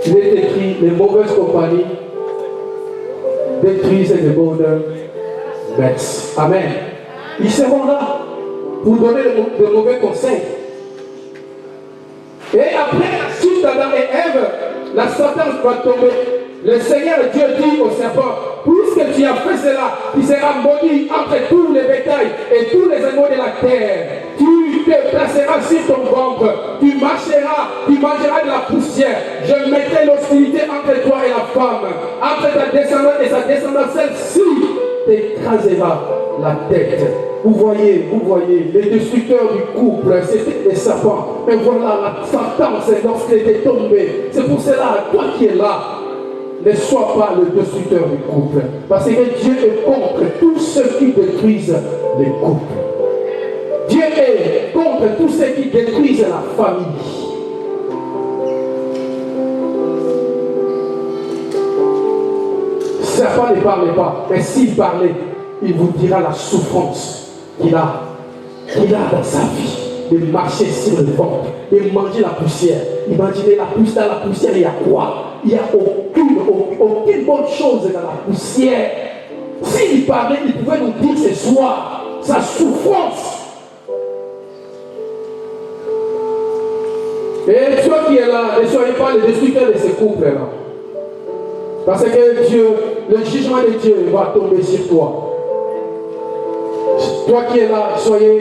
Il est écrit, les mauvaises compagnies détruisent les bonnes bêtes. Amen. Ils seront là pour donner de mauvais conseils. Et après, suite d'Adam et Ève, la sentence va tomber. Le Seigneur Dieu dit au serpent, puisque tu as fait cela, tu seras maudit entre tous les bétails et tous les animaux de la terre. Tu te placeras sur ton ventre, tu marcheras, tu mangeras de la poussière. Je mettrai l'hostilité entre toi et la femme, entre ta descendance et sa descendance, celle-ci t'écrasera la tête. Vous voyez, les destructeurs du couple, c'était des serpents. Mais voilà la sentence lorsqu'il était tombé. C'est pour cela, toi qui es là, ne sois pas le destructeur du couple. Parce que Dieu est contre tous ceux qui détruisent les couples. Dieu est contre tous ceux qui détruisent la famille. Serpent ne parlait pas, mais s'il parlait, il vous dira la souffrance qu'il a dans sa vie, de marcher sur le ventre, de manger la poussière. Imaginez la poussière, dans la poussière, il y a quoi? Il n'y a aucune bonne chose dans la poussière. S'il parlait, il pouvait nous dire ce soir sa souffrance. Et toi qui es là, ne soyez pas le destructeur de ces couples-là. Parce que Dieu, le jugement de Dieu va tomber sur toi. Toi qui es là, soyez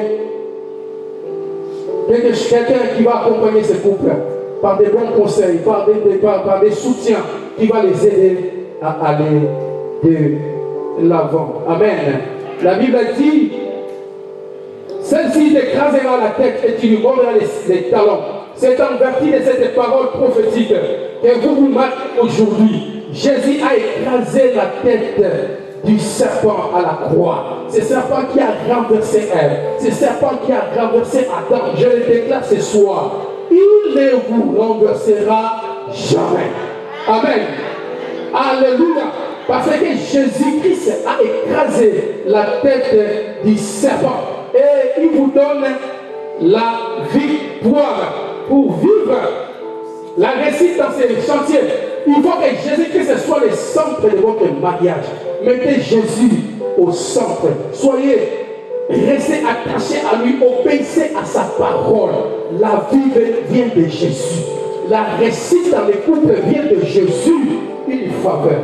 quelqu'un qui va accompagner ces couples par des bons conseils, par des soutiens qui va les aider à aller de l'avant. Amen. La Bible dit, celle-ci t'écrasera la tête et tu lui mordras les talons. C'est en vertu de cette parole prophétique que vous marquez aujourd'hui. Jésus a écrasé la tête du serpent à la croix. C'est le serpent qui a renversé Ève. C'est le serpent qui a renversé Adam. Je le déclare ce soir. Il ne vous renversera jamais. Amen. Alléluia. Parce que Jésus-Christ a écrasé la tête du serpent. Et il vous donne la victoire pour vivre la réussite dans ces chantiers. Il faut que Jésus-Christ soit le centre de votre mariage. Mettez Jésus au centre. Restez attachés à lui, obéissez à sa parole. La vie vient de Jésus. La réussite dans les couples vient de Jésus. Une faveur.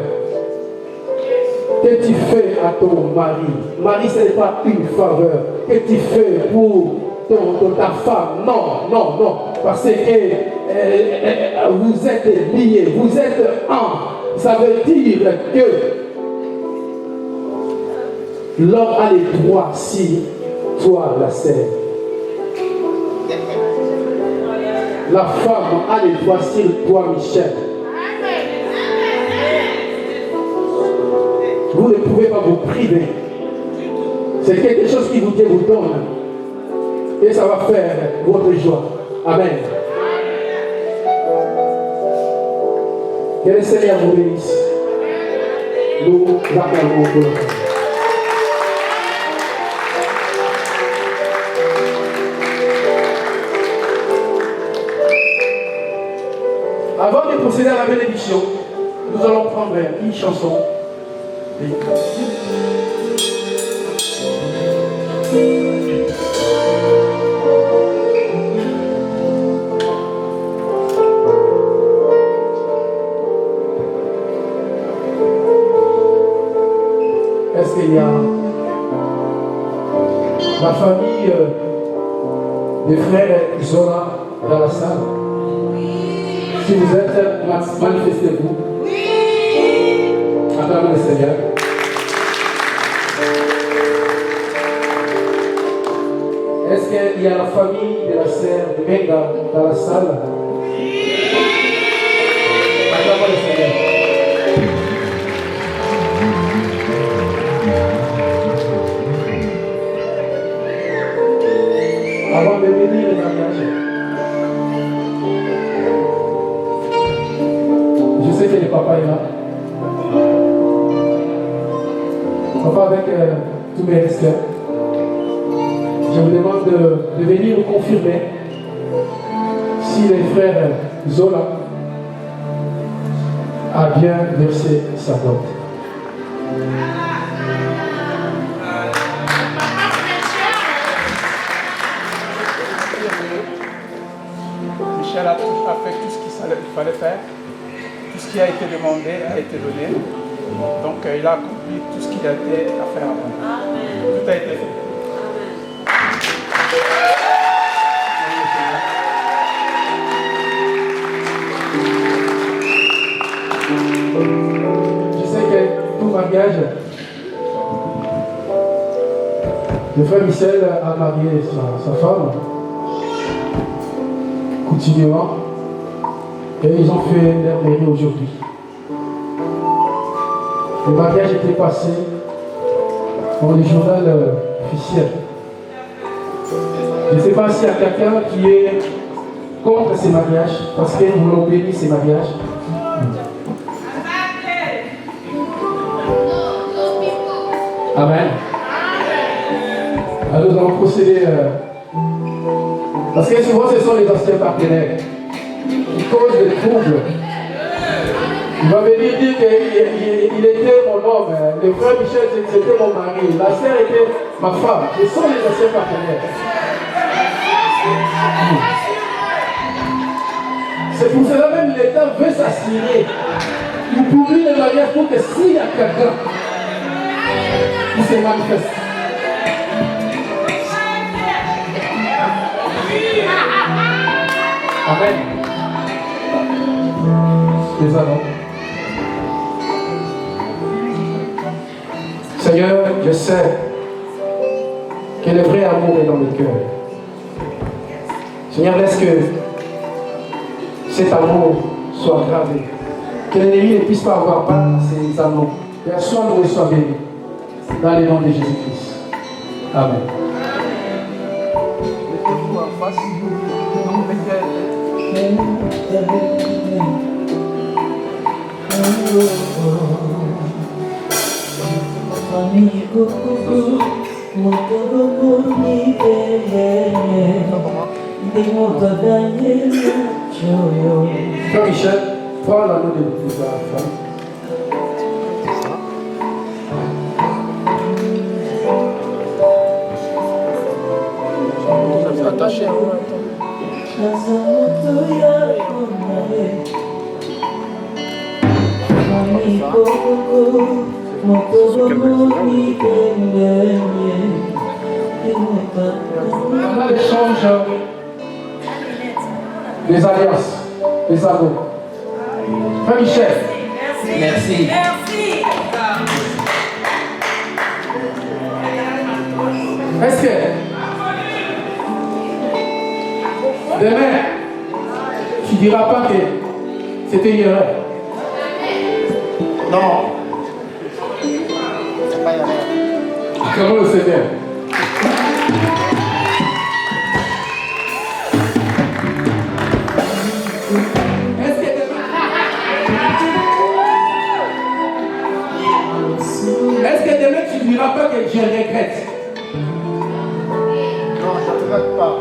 Que tu fais à ton mari? Mari, ce n'est pas une faveur. Que tu fais pour ta femme? Non, non, non. Parce que vous êtes liés, vous êtes un. Ça veut dire que l'homme a les droits sur toi, la sœur. La femme a les droits sur toi, Michel. Vous ne pouvez pas vous priver. C'est quelque chose qui Dieu vous donne. Et ça va faire votre joie. Amen. Que le Seigneur vous bénisse. Nous acclamons pour le Seigneur. Avant de procéder à la bénédiction, nous allons prendre une chanson. Est-ce qu'il y a la famille des frères Zola dans la salle? Si vous êtes, manifestez-vous. Acclamons le Seigneur. Est-ce qu'il y a la famille de la sœur de Benga dans la salle? Acclamons le Seigneur. Avant de venir le mariage, je sais que le papa est là. Papa, avec tous mes respects, je vous demande de venir nous confirmer si les frères Zola a bien versé sa dot. Michel a fait tout ce qu'il fallait faire. Tout ce qui a été demandé a été donné. Donc il a accompli tout ce qu'il a été à faire avant. Tout a été fait. Je sais que tout mariage, le frère Michel a marié sa femme continuellement et ils ont fait leur mairie aujourd'hui. Le mariage était passé dans le journal officiel. Je ne sais pas s'il y a quelqu'un qui est contre ces mariages parce que nous voulons bénir ces mariages. Amen. Alors nous allons procéder parce que souvent ce sont les anciens partenaires qui causent des troubles. Il va venir dire qu'il était mon homme, le frère Michel c'était mon mari, la sœur était ma femme. Ce sont les anciens partenaires. C'est pour cela même l'État veut s'assurer. Il publie le mariage pour que s'il y a quelqu'un qui se manifeste. Amen. Les annonces. Seigneur, je sais que le vrai amour est dans le cœur. Seigneur, laisse que cet amour soit gravé. Que l'ennemi ne puisse pas avoir part à ces amours. Que soit loué, soit béni. Dans le nom de Jésus-Christ. Amen. Mettez-vous en face. Donc, mettez. Frère Michel, prends l'anneau de la femme. Attachez. On a l'échange des alliances, des anneaux. Frère Michel. Merci. Est-ce que demain, tu ne diras pas que c'était une erreur? Non. Comment le Seigneur? Est-ce que demain tu ne diras pas que je regrette? Non, je ne regrette pas.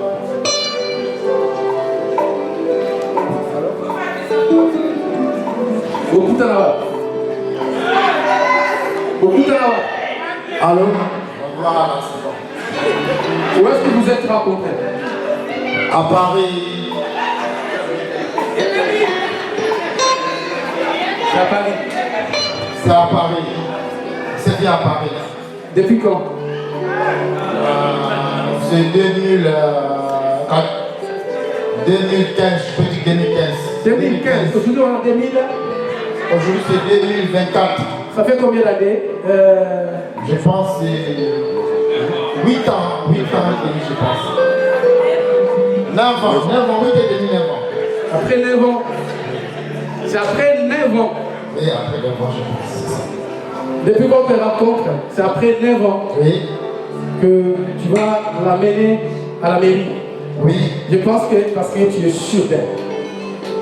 Beaucoup de là. Beaucoup de là. Allô? Voilà, c'est bon. Où est-ce que vous êtes rencontrés? À Paris. C'est à Paris. C'est à Paris. C'est bien à Paris. Depuis quand? C'est 2004. 2015, je peux dire 2015. 2015. Aujourd'hui, on est en 2000. Aujourd'hui, c'est 2024. Ça fait combien d'années Je pense que c'est 8 ans et demi, je pense. 9 ans, 8 et demi, 9 ans. Après 9 ans. C'est après 9 ans. Oui, après 9 ans, je pense. Depuis votre rencontre, c'est après 9 ans oui. que tu vas l'amener à la mairie. Oui. Je pense que parce que tu es sûr d'elle.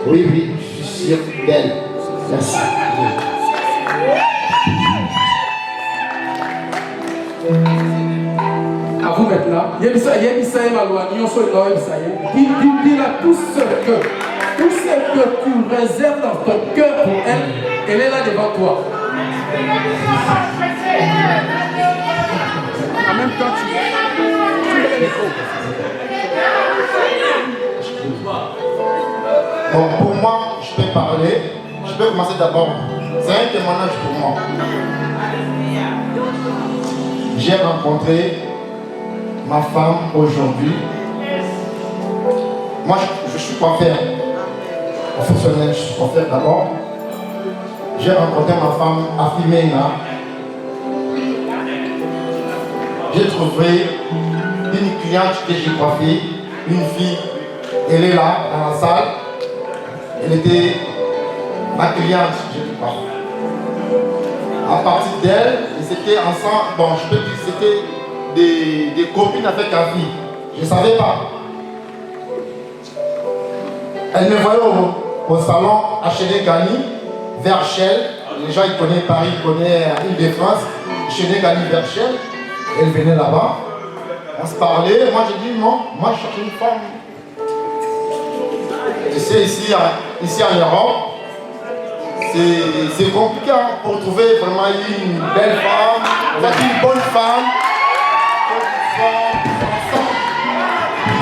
Oui, je suis sûr d'elle. Merci. À vous maintenant. Il y a Dis-la tout ce que tu réserves dans ton cœur pour elle est là devant toi. En même temps, tu mets l'écho. Bon, pour moi, je peux parler. Je peux commencer d'abord. C'est un témoignage pour moi. J'ai rencontré ma femme aujourd'hui. Moi, je suis coiffeur. Professionnel, je suis coiffeur d'abord. J'ai rencontré ma femme à Fimena. J'ai trouvé une cliente que j'ai coiffée, une fille. Elle est là, dans la salle. Elle était ma cliente, je ne sais pas. À partir d'elle, ils étaient ensemble. Bon, je peux dire que c'était des copines avec la fille. Je ne savais pas. Elle me voyait au salon HD Gani, vers Shell. Les gens ils connaissent Paris, ils connaissent Île-de-France. HD Gani vers Shell. Elle venait là-bas. On se parlait. Moi, j'ai dit non, moi je cherche une femme. Tu sais, ici en Europe, c'est compliqué pour trouver vraiment une belle femme, une bonne femme.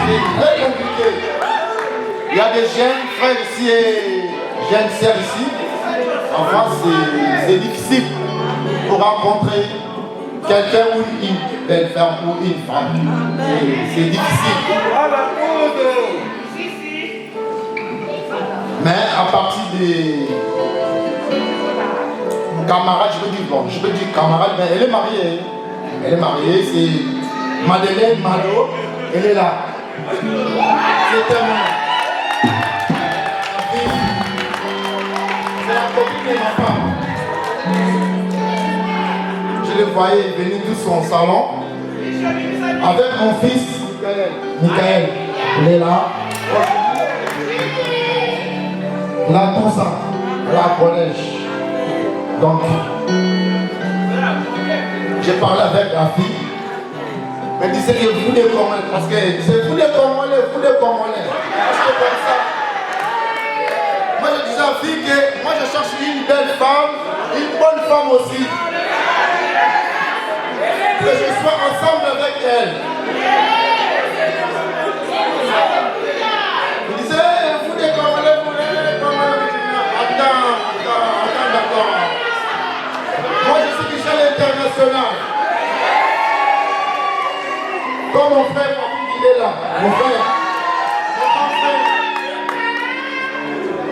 C'est très compliqué. Il y a des jeunes frères ici et jeunes sœurs ici. En France, c'est difficile pour rencontrer quelqu'un ou une belle femme ou une femme. C'est difficile. Mais à partir des camarades, je peux dire camarade, mais elle est mariée. Elle est mariée, c'est Madeleine Malo. Elle est là. C'est la copine de ma femme. Je les voyais venir tous au salon avec mon fils, Michael. Il est là. Il a 12 ans, elle est à collège. Donc, j'ai parlé avec la fille. Elle disait que vous les Congolais, parce qu'elle disait vous les Congolais. Parce que comme ça. Moi je disais à la fille que moi je cherche une belle femme, une bonne femme aussi. Que je sois ensemble avec elle. Il disait vous les Congolais, Attends, d'accord. Moi, je suis déjà à l'international. Comme mon frère, il est là. Mon frère.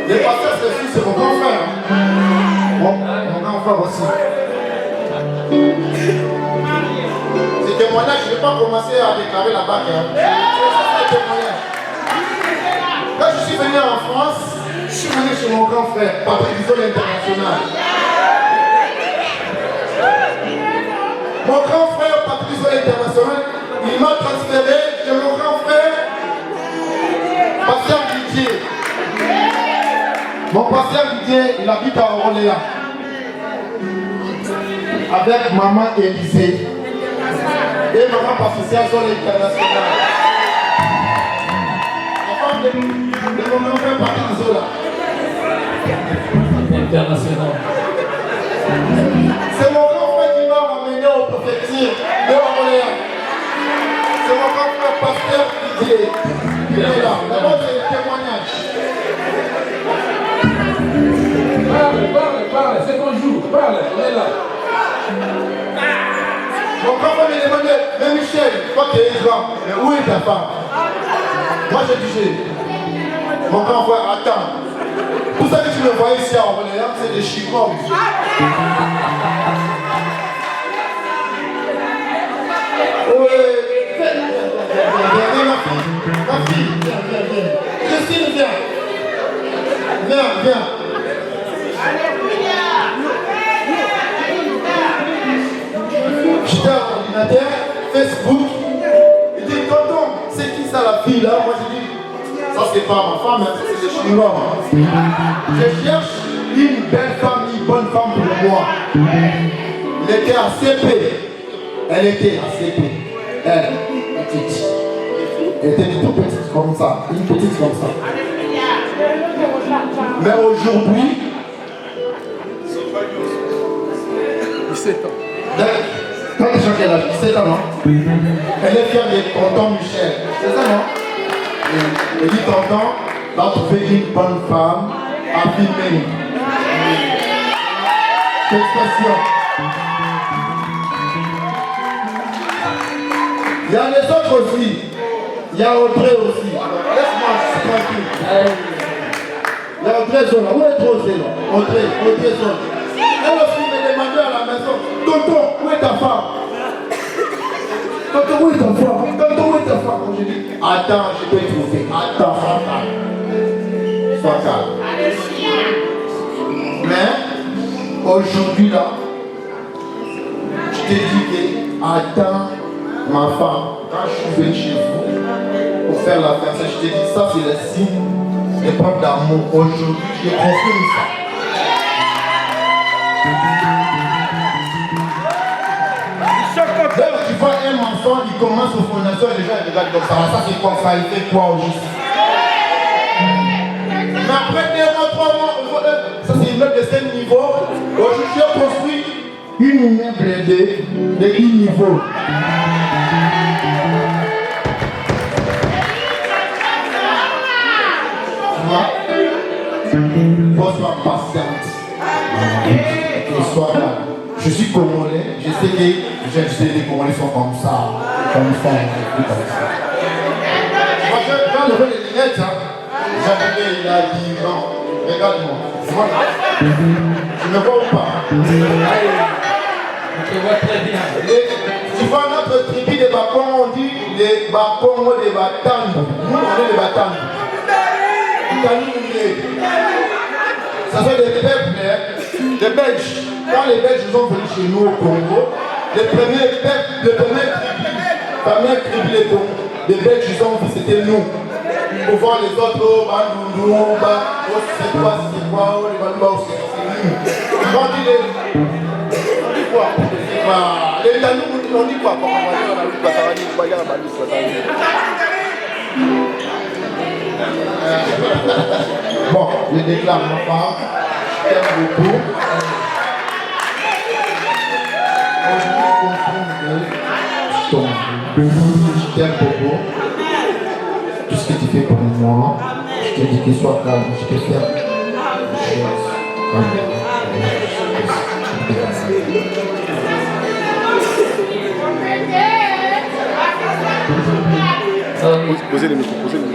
Le pasteur, c'est mon grand frère. Mon grand frère aussi. Ce témoignage, je ne vais pas commencer à déclarer la bague. C'est un témoignage. Quand je suis venu en France, je suis venu chez mon grand frère, Patrick Isol International. Mon grand frère, Patrick Isol International, il m'a transféré chez mon grand frère, Pasteur Didier. Mon pasteur Didier, il habite à Orléans. Avec maman Élisée. Et maman Patricia Isol International. De mon grand frère Patrick Isol. International. C'est mon grand frère qui m'a ramené au prophétique de Orléans. C'est mon grand frère pasteur Didier. Il est là. D'abord, c'est le témoignage. Parle, c'est ton jour. Parle, on est là. Mon grand frère me demandait, mais Michel, toi qui es grand, mais où est ta femme? Moi, je dis, Mon grand frère, attends. Tout ça que tu me vois ici à Orléans, c'est des chicots. Oui. Viens, ma fille, viens. Christine, viens. Viens. J'étais à l'ordinateur, Facebook. Il dit, tonton, c'est qui ça la fille là? Moi j'ai dit, ça c'est pas ma femme, ça c'est des Chinois. Je cherche une belle femme, une bonne femme pour moi. Il était à CP. Elle était à CP. Elle, petite. Elle était toute petite comme ça. Une petite comme ça. Mais aujourd'hui, 17 ans. Quand les gens qui ont 17 ans, non? Elle est fière de tonton Michel. C'est ça, non? Elle dit tonton, va trouver une bonne femme à filmer. Expression. Il y a les autres aussi. Il y a Audrey aussi. Laisse-moi tranquille. Il y a Audrey Zola. Où est Audrey Zola? Audrey Zola. Elle aussi me demandait à la maison, tonton, où est ta femme? Tonton, où est ta femme? Je dis, attends, je peux trouver. Attends, sois calme. Mais, aujourd'hui là, je t'ai dit que, attends, ma femme, quand je suis venu chez vous, pour faire la fête, je t'ai dit, ça c'est le signe des preuves d'amour. Aujourd'hui, je confirme ça. Tu vois un enfant qui commence aux fondations et les gens regardent comme ça. Ça c'est quoi ça? Il fait quoi au juste? Mais après 2 mois, 3 mois, ça c'est une immeuble de 5 niveaux. Aujourd'hui j'ai construit une immeuble de 10 niveaux. Tu vois? Faut sois patiente. Sois là. Je suis Congolais, je sais que les Congolais sont comme ça. Comme ça. Moi, je vais enlever les lunettes. J'avais il a dit non. Regarde-moi. Tu me vois ou pas? On te voit très bien. Tu vois notre tribu des Bakong, on dit les Bakong des Batandes. Nous, on est les Batandes. Ça fait des peuples, des Belges. Quand les Belges sont venus chez nous au Congo, les premières tribus des Belges ils ont vu, c'était nous. Pour voir les autres, Bandundu, c'est quoi, les Bandundu, c'est nous. On dit quoi? Les Tanou, on dit quoi? Bon, je déclare ma part, je t'aime beaucoup. Je t'aime beaucoup. Tout ce que tu fais pour moi, je te dis que sois calme, je te fais Posez les micros, posez les micros.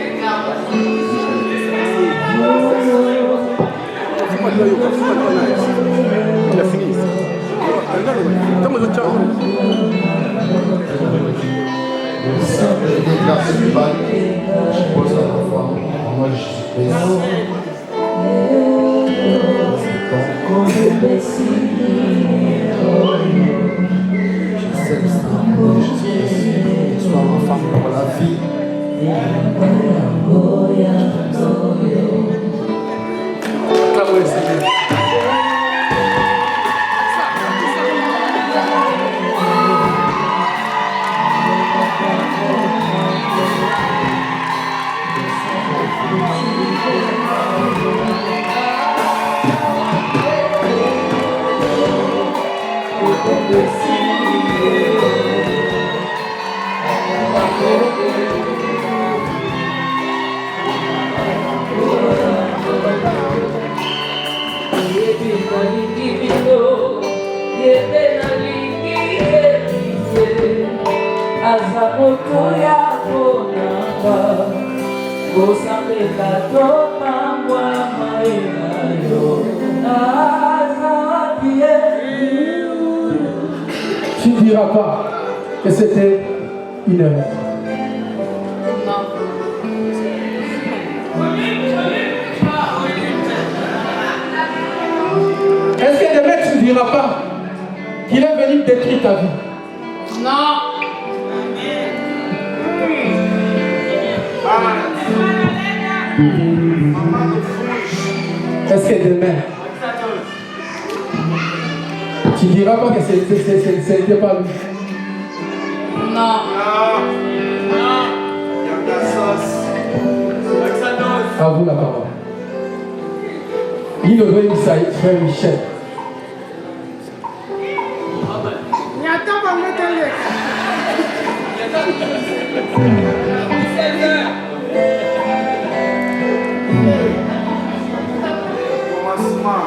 Il a fini. Je pose à la femme, moi je suis présent. Je sais que c'est un amour, je suis présent. Sois ma femme pour la vie. Tu ne diras pas que c'était une erreur. Est-ce que demain tu ne diras pas qu'il est venu détruire ta vie? Non. Est-ce que demain tu ne diras pas que c'était pas lui? Non. À vous la parole. Il aurait eu ça, frère Michel. Commencement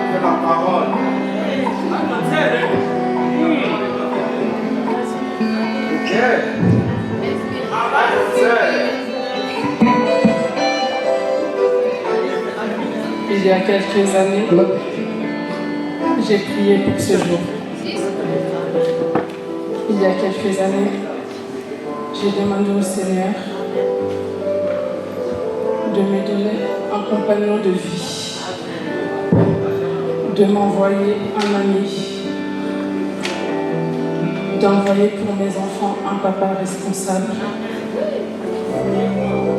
de la parole. Il y a quelques années, j'ai prié pour ce jour. Il y a quelques années, j'ai demandé au Seigneur de me donner un compagnon de vie, de m'envoyer un ami, d'envoyer pour mes enfants un papa responsable,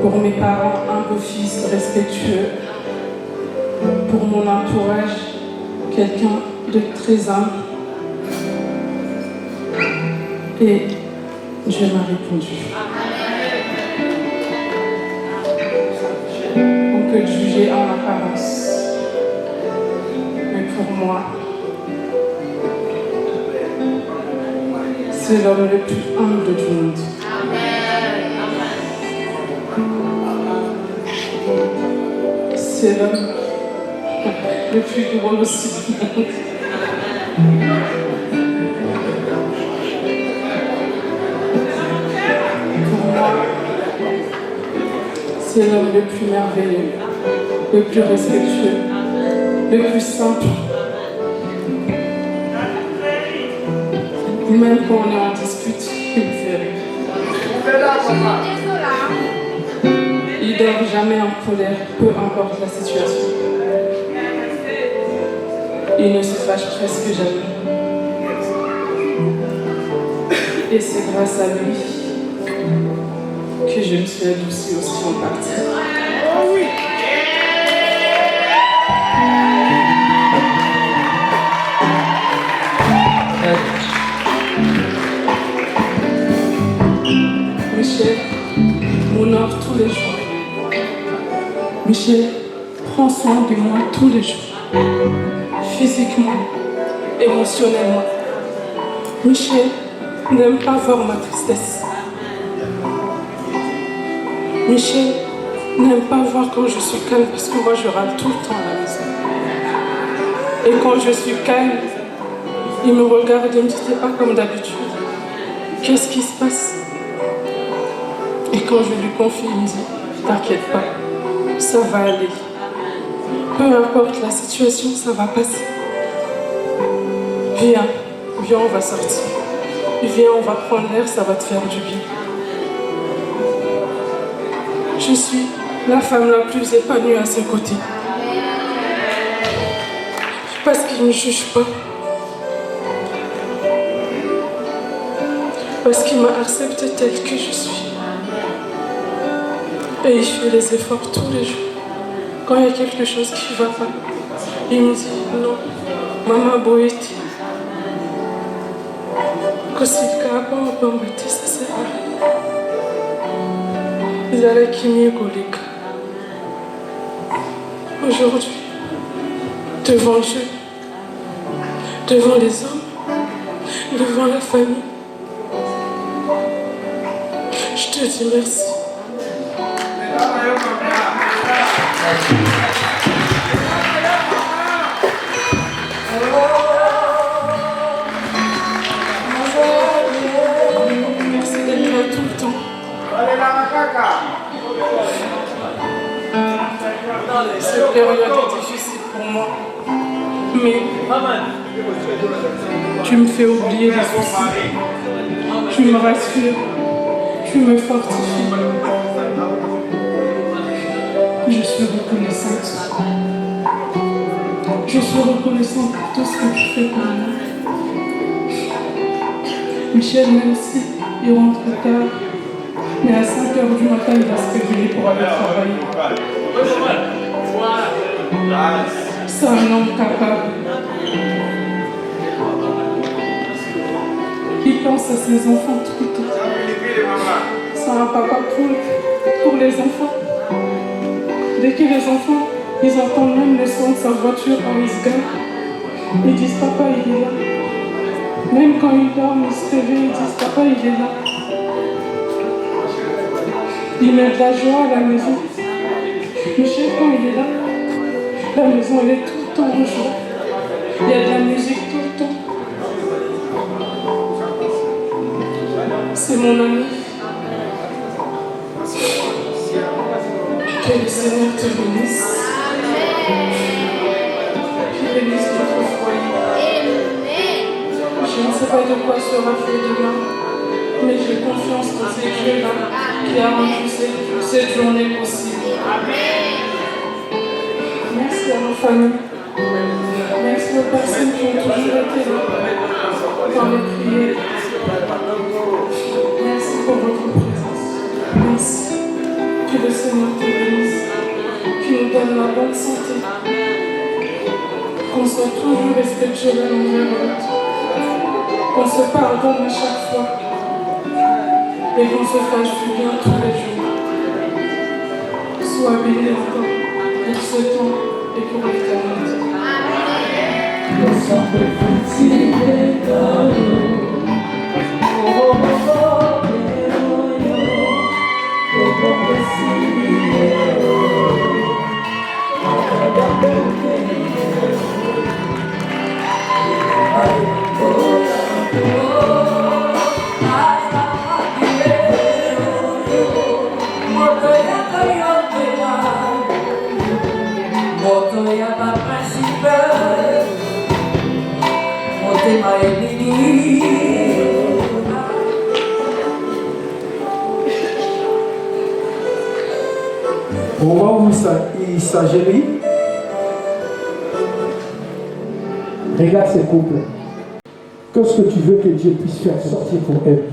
pour mes parents un beau-fils respectueux, pour mon entourage quelqu'un de très humble. Et Dieu m'a répondu. On peut juger en apparence, mais pour moi, c'est l'homme le plus humble du monde. C'est l'homme le plus drôle aussi du monde. Pour moi, c'est l'homme le plus merveilleux, le plus respectueux, le plus simple. Même quand on est en dispute, il me fait rire. Il dort jamais en colère, peu importe la situation. Il ne se fâche presque jamais. Et c'est grâce à lui que je me suis adoucie aussi en partie. Oh oui! Michel m'honore tous les jours. Michel prend soin de moi tous les jours. Physiquement, émotionnellement. Michel n'aime pas voir ma tristesse. Michel n'aime pas voir quand je suis calme parce que moi je râle tout le temps à la maison. Et quand je suis calme, il me regarde et me dit c'est pas comme d'habitude. Qu'est-ce qui se passe? Et quand je lui confie, il me dit t'inquiète pas, ça va aller. Peu importe la situation, ça va passer. Viens, on va sortir. Viens, on va prendre l'air, ça va te faire du bien. Je suis la femme la plus épanouie à ses côtés. Parce qu'il ne me juge pas. Parce qu'il m'a acceptée telle que je suis. Et il fait les efforts tous les jours. Quand il y a quelque chose qui ne va pas, il me dit non, maman Boïti. Que si le cas pas, on peut embêter, ça sert à rien. Il allait qui mieux collègue. Aujourd'hui, devant Dieu, devant les hommes, devant la famille, je te dis merci. Merci d'être là tout le temps. Cette période est difficile pour moi. Mais tu me fais oublier les soucis. Tu me rassures. Tu me fortifies. Je suis reconnaissante. Je suis reconnaissante pour tout ce que tu fais pour moi. Michel, même si il rentre tard, mais à 5 h du matin, il va se réveiller pour aller travailler. C'est un homme capable. Il pense à ses enfants tout le temps. C'est un papa pour les enfants. Dès que les enfants, ils entendent même le son de sa voiture quand ils se garent, ils disent papa il est là. Même quand ils dorment, ils se réveillent, ils disent papa il est là. Il met de la joie à la maison. Michel, quand il est là, la maison elle est tout le temps en joie. Il y a de la musique tout le temps. C'est mon ami. Que le Seigneur te bénisse. Qu'il bénisse notre foyer. Je ne sais pas de quoi sera fait demain, mais j'ai confiance en ces Dieu-là qui a rendu cette journée possible. Merci à nos familles. Merci aux personnes qui ont toujours été là dans les prières. Merci pour votre présence. Merci. Que le Seigneur te bénisse. Qu'il nous donne la bonne santé. Qu'on soit toujours respectueux l'un envers l'autre. Qu'on se pardonne à chaque fois. Et qu'on se fasse du bien tous les jours. Sois béni encore pour ce temps et pour l'éternité. Au moment où il s'agit, regarde ces couples. Qu'est-ce que tu veux que Dieu puisse faire sortir pour eux?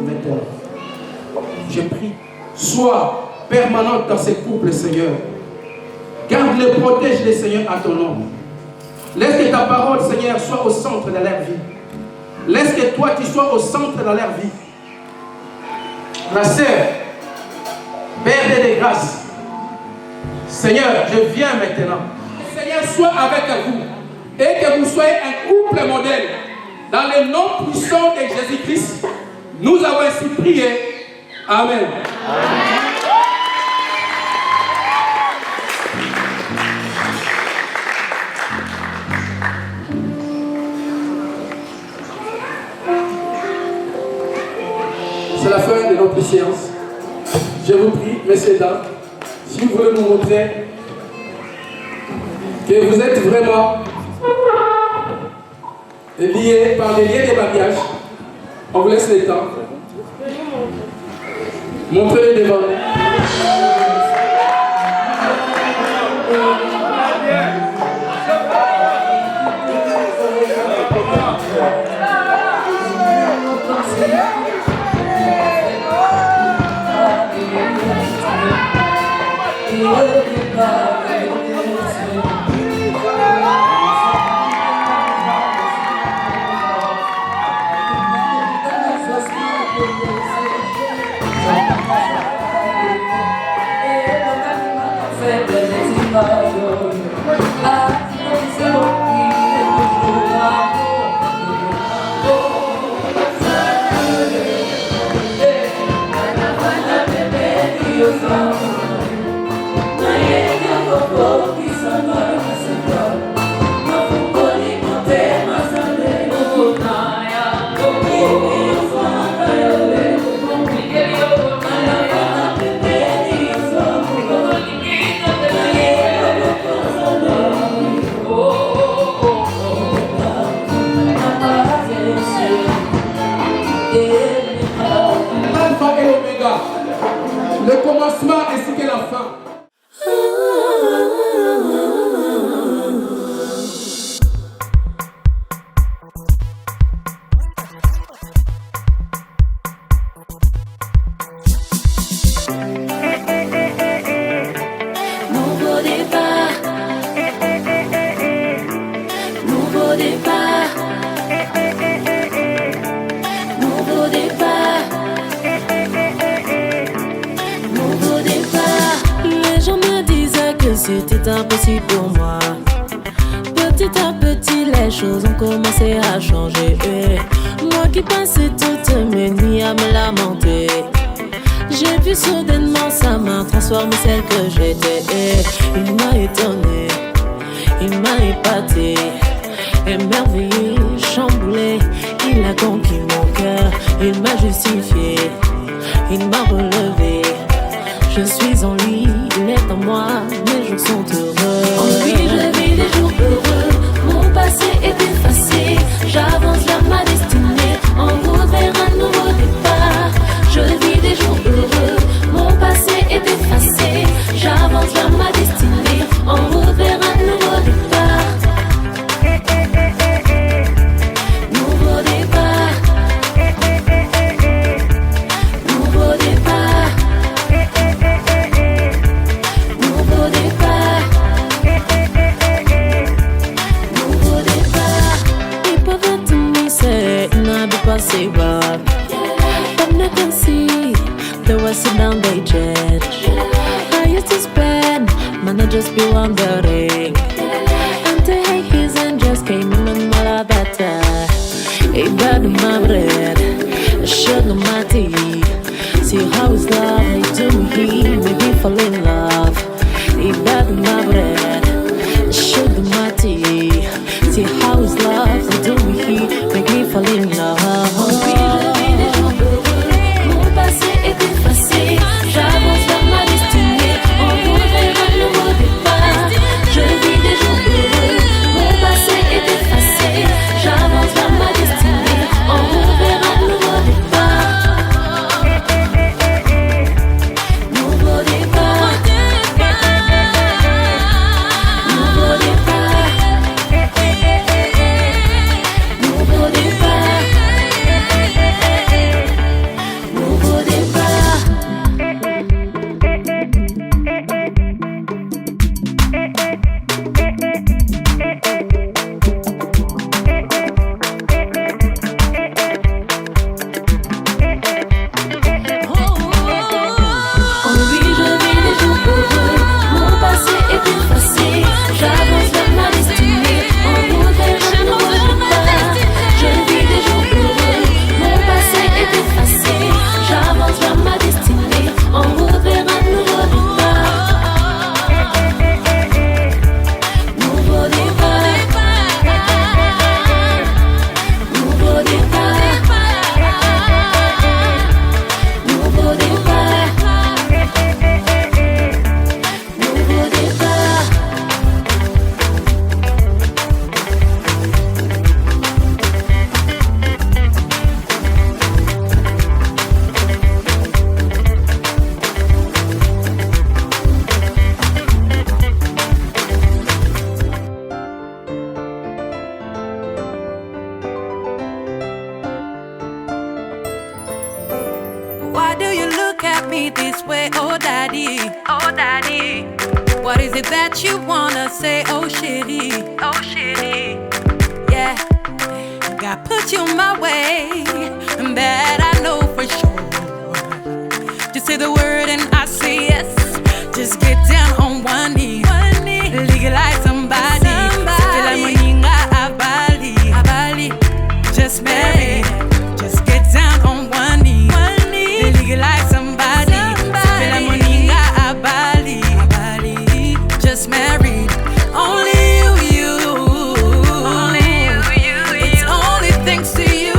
Maintenant, je prie, sois permanente dans ces couples, Seigneur. Garde-les, protège-les, Seigneur, à ton nom. Laisse que ta parole, Seigneur, soit au centre de leur vie. Laisse que toi, tu sois au centre de leur vie. Ma sœur, Père des grâces, Seigneur, je viens maintenant. Seigneur, sois avec vous et que vous soyez un couple modèle. Dans le nom puissant de Jésus-Christ, nous avons ainsi prié. Amen. C'est la fin de notre séance. Je vous prie, messieurs et dames, si vous voulez nous montrer que vous êtes vraiment liés par les liens de mariage, on vous laisse le temps. Montrez-les devant. commencement ainsi que la fin. Nouveau départ, nouveau départ, nouveau départ, nouveau départ. Les gens me disaient que c'était impossible pour moi. Petit à petit, les choses ont commencé à changer. Moi qui passais toutes mes nuits à me lamenter, j'ai vu soudainement sa main transformer celle que j'étais. Il m'a étonné, il m'a épaté, émerveillé, chamboulé. Il a conquis mon cœur, il m'a justifié, il m'a relevé. Je suis en lui, il est en moi, mes jours sont heureux. En lui je vis des jours heureux, mon passé est effacé. J'avance vers ma destinée, en route vers un nouveau départ. Je vis des jours heureux, mon passé est effacé. J'avance vers ma destinée, en route vers un nouveau départ. Nouveau départ, nouveau départ, nouveau départ, nouveau départ. People that to me say, not possible. I can see the was down they jet. I used to spend, man, I just be wondering. Until his angels came in and all better. He bad my bread, sugar my tea. See how his love me to me, made me fall in love. He bad my bread, sugar my tea. See how his love me to me, make me fall in love. Est effacé, j'avance vers ma destinée, en route vers un nouveau départ. Je vis des jours heureux, mon passé est effacé. J'avance vers ma destinée, en route vers un nouveau départ. Nouveau départ, nouveau départ, nouveau départ. Why do you look at me this way, oh daddy? Oh daddy. What is it that you wanna say, oh shitty? Oh shitty. Yeah, God put you my way, and that I know for sure. Just say the word and I say yes. Just get down on one knee. Legalize somebody. Just marry. Just get down on one knee. Legalize somebody. Just married. Only you. Only you. It's only thanks to you.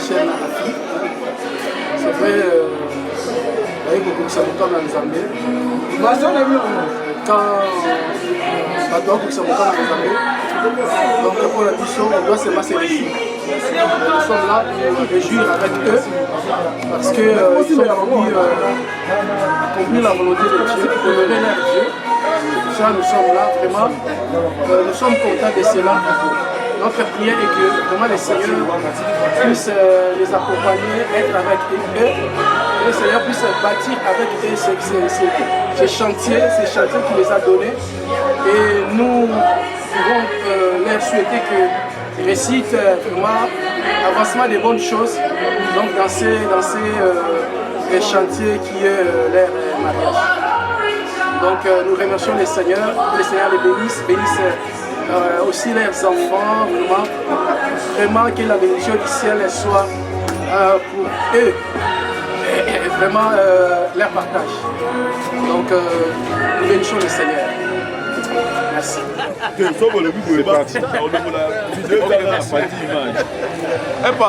Michel Nakafi. C'est vrai, il y a beaucoup de choses dans les Zambie. Quand on doit pour ça, donc pour la mission, on doit se passer ici. Nous sommes là pour réjouir avec eux parce qu'ils ont accompli la volonté de Dieu, honorer leur Dieu. Ça, nous sommes là vraiment, nous sommes contents de cela. Notre prière est que vraiment le Seigneur puisse les accompagner, être avec eux, et le Seigneur puisse bâtir avec eux ces chantiers qu'il les a donnés. Et nous pouvons leur souhaiter que réussite vraiment avancement des bonnes choses donc dans ces chantiers qui est leur mariage. Donc nous remercions le Seigneur les bénisse aussi leurs enfants, vraiment que la bénédiction du ciel soit pour eux et vraiment leur partage. Donc nous bénissons le Seigneur. Merci. C'est parti.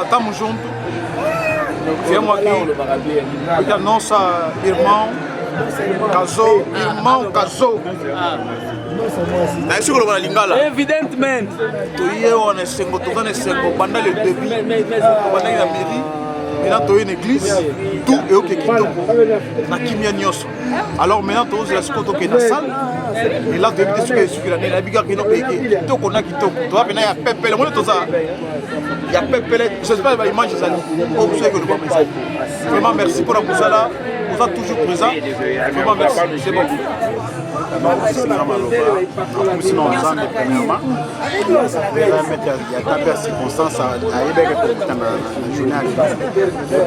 Estamos juntos. Viemos aqui. Porque a nossa irmão casou. Evidentemente. Tu ia on esengo tokana esengo pendant le début. Pendant la mairie. Maintenant tu es une église. Tout est ok kitoko. Na kimia nyonso. Alors maintenant tu es la sikoto ke na salle. Et là tu es ce que la na biga ke no ke kitoko na kitoko. Tu vas venir à pepele. Moi tout ça. Il y a pepele. Je sais pas l'image ça. Pour ceux que nous pas présent. Vraiment merci pour la là. Vous êtes toujours présent. Vraiment merci. C'est bon. Sinon, on s'en est premièrement. Après, il y a tapé à circonstance à Ebeke pour la journée.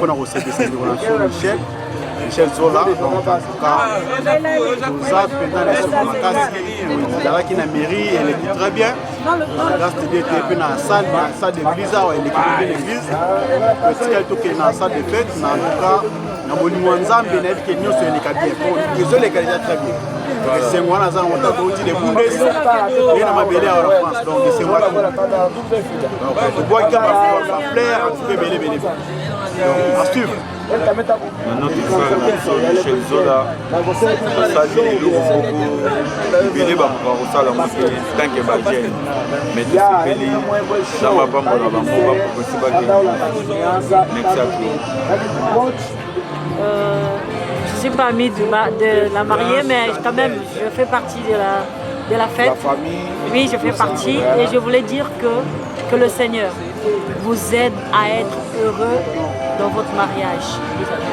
On a reçu des célébrations Michel Zola. Donc, en tout cas, nous avons pendant les supermarchés. Dans la mairie, elle équipe très bien. Grâce à Dieu, elle est dans la salle d'église. Elle équipe bien l'église. Petit qu'elle toque dans la salle de fête. En tout cas, na molimo nzambe na yebike nyonso eleka bien po ezoleka déjà très bien esengo wana aza na motato outi de bundesi ye na mabele ya France donc esengo wana tobwaki bafleur antuka ebele ebele à suivre. Notre frère Michel Zola, Sadi Loko, Bélé Bamouka Rosala Mouké, Tanké Bagel, mais tout ce Bélé, ça va pas mon avant, on va progresser Bagel. Merci à tous. Je ne suis pas amie de la mariée, mais quand même, je fais partie de la fête. Oui, je fais partie et je voulais dire que le Seigneur vous aide à être heureux dans votre mariage.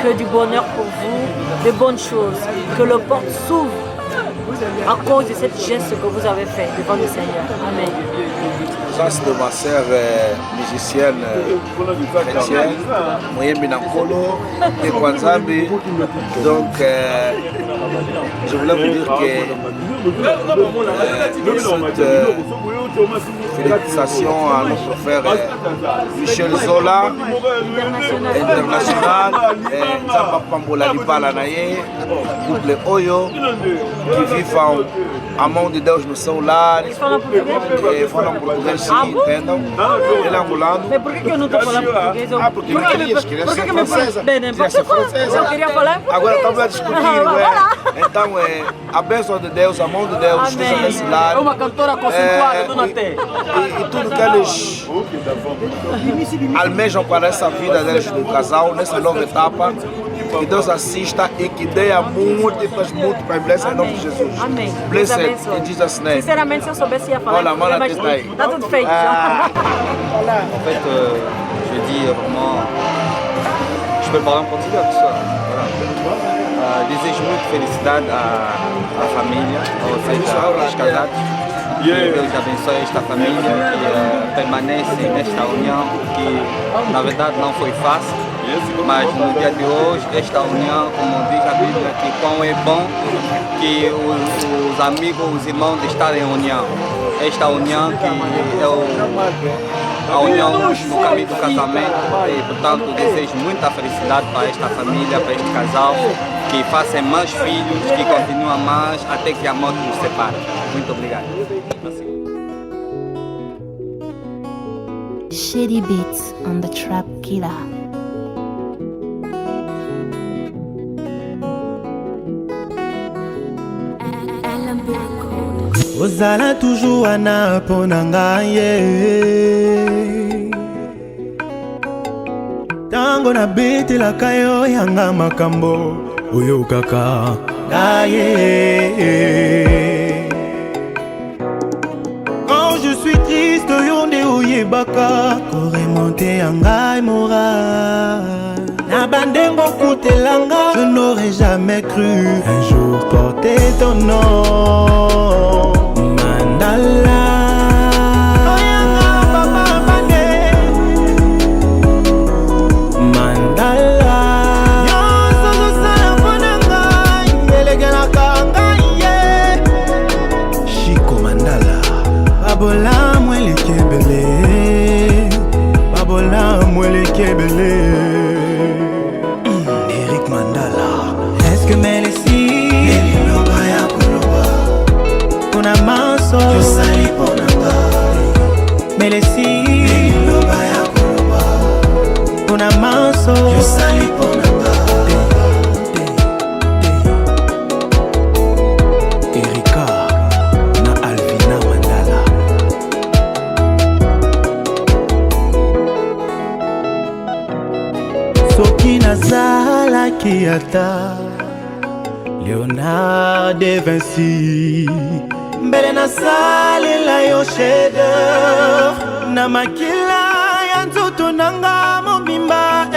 Que du bonheur pour vous, de bonnes choses. Que le porte s'ouvre à cause de cette geste que vous avez fait devant le Seigneur. Amen. Ça, c'est de ma sœur musicienne chrétienne, Moyen Binankolo, et Kwanzambi. Donc, je voulais vous dire que félicitations à notre frère Michel Zola, international, Zamba Pambola Lipala Naye, couple Oyo, qui vivent en monde de Deus no celular, e falam português sim, entendam? Ele é angolano. Mas por que eu não estou falando português? Porque não querias ser francesa. Queria ser francesa. Eu queria falar português. Agora estamos a discutir, então a bênção de Deus, a mão de Deus, esteja nesse lar. É uma cantora conceituada, Dona Té. E tudo que eles almejam para essa vida deles do casal, nessa nova etapa, que Deus assista e que dê múltiplas blessings em nome de Jesus. Amém. Blessed in Jesus' name. Sinceramente, se eu soubesse ia falar, Voilà, mas está tudo feito. En fait, je dis vraiment, je peux parler en portugais tout ça. Voilà. Desejo muito felicidade à família, ou seja, aos casados. Que Deus abençoe esta família, que permanece nesta união, que na verdade não foi fácil, mas no dia de hoje, esta união, como diz a Bíblia, que quão é bom que os amigos, os irmãos estarem em união. Esta união que é a união no caminho do casamento e, portanto, desejo muita felicidade para esta família, para este casal, que façam mais filhos, que continuem mais até que a morte nos separe. Muito obrigado. Shady Beats on the Trap Killer. Ozala toujours wana ponanga ye tango na bete la kayo yanga makambo oyo kaka gaye. Quand je suis triste yonde oye baka ko remonter yanga moral na bandengo kutelanga. Je n'aurais jamais cru un jour porter ton nom. Mandala oyanga papa bande Mandala yo sozo sala ponanga yelegana kanga ye Chico Mandala babola mwele kebele babola mwele kebele Eric Mandala. Est-ce que Melesi kuna maso yosali ponanga Melesi loba ya koloba kuna maso yosali ponanga Erika na Alvina Mandala. Soki nazalaki ata Léonard de Vinci mbele na salela yo chef na makila ya nzoto nanga mobimba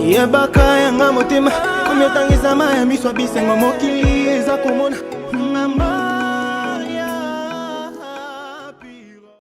yebaka yanga motema komiotangisa ma ya miso bisengo mokili eza komona mama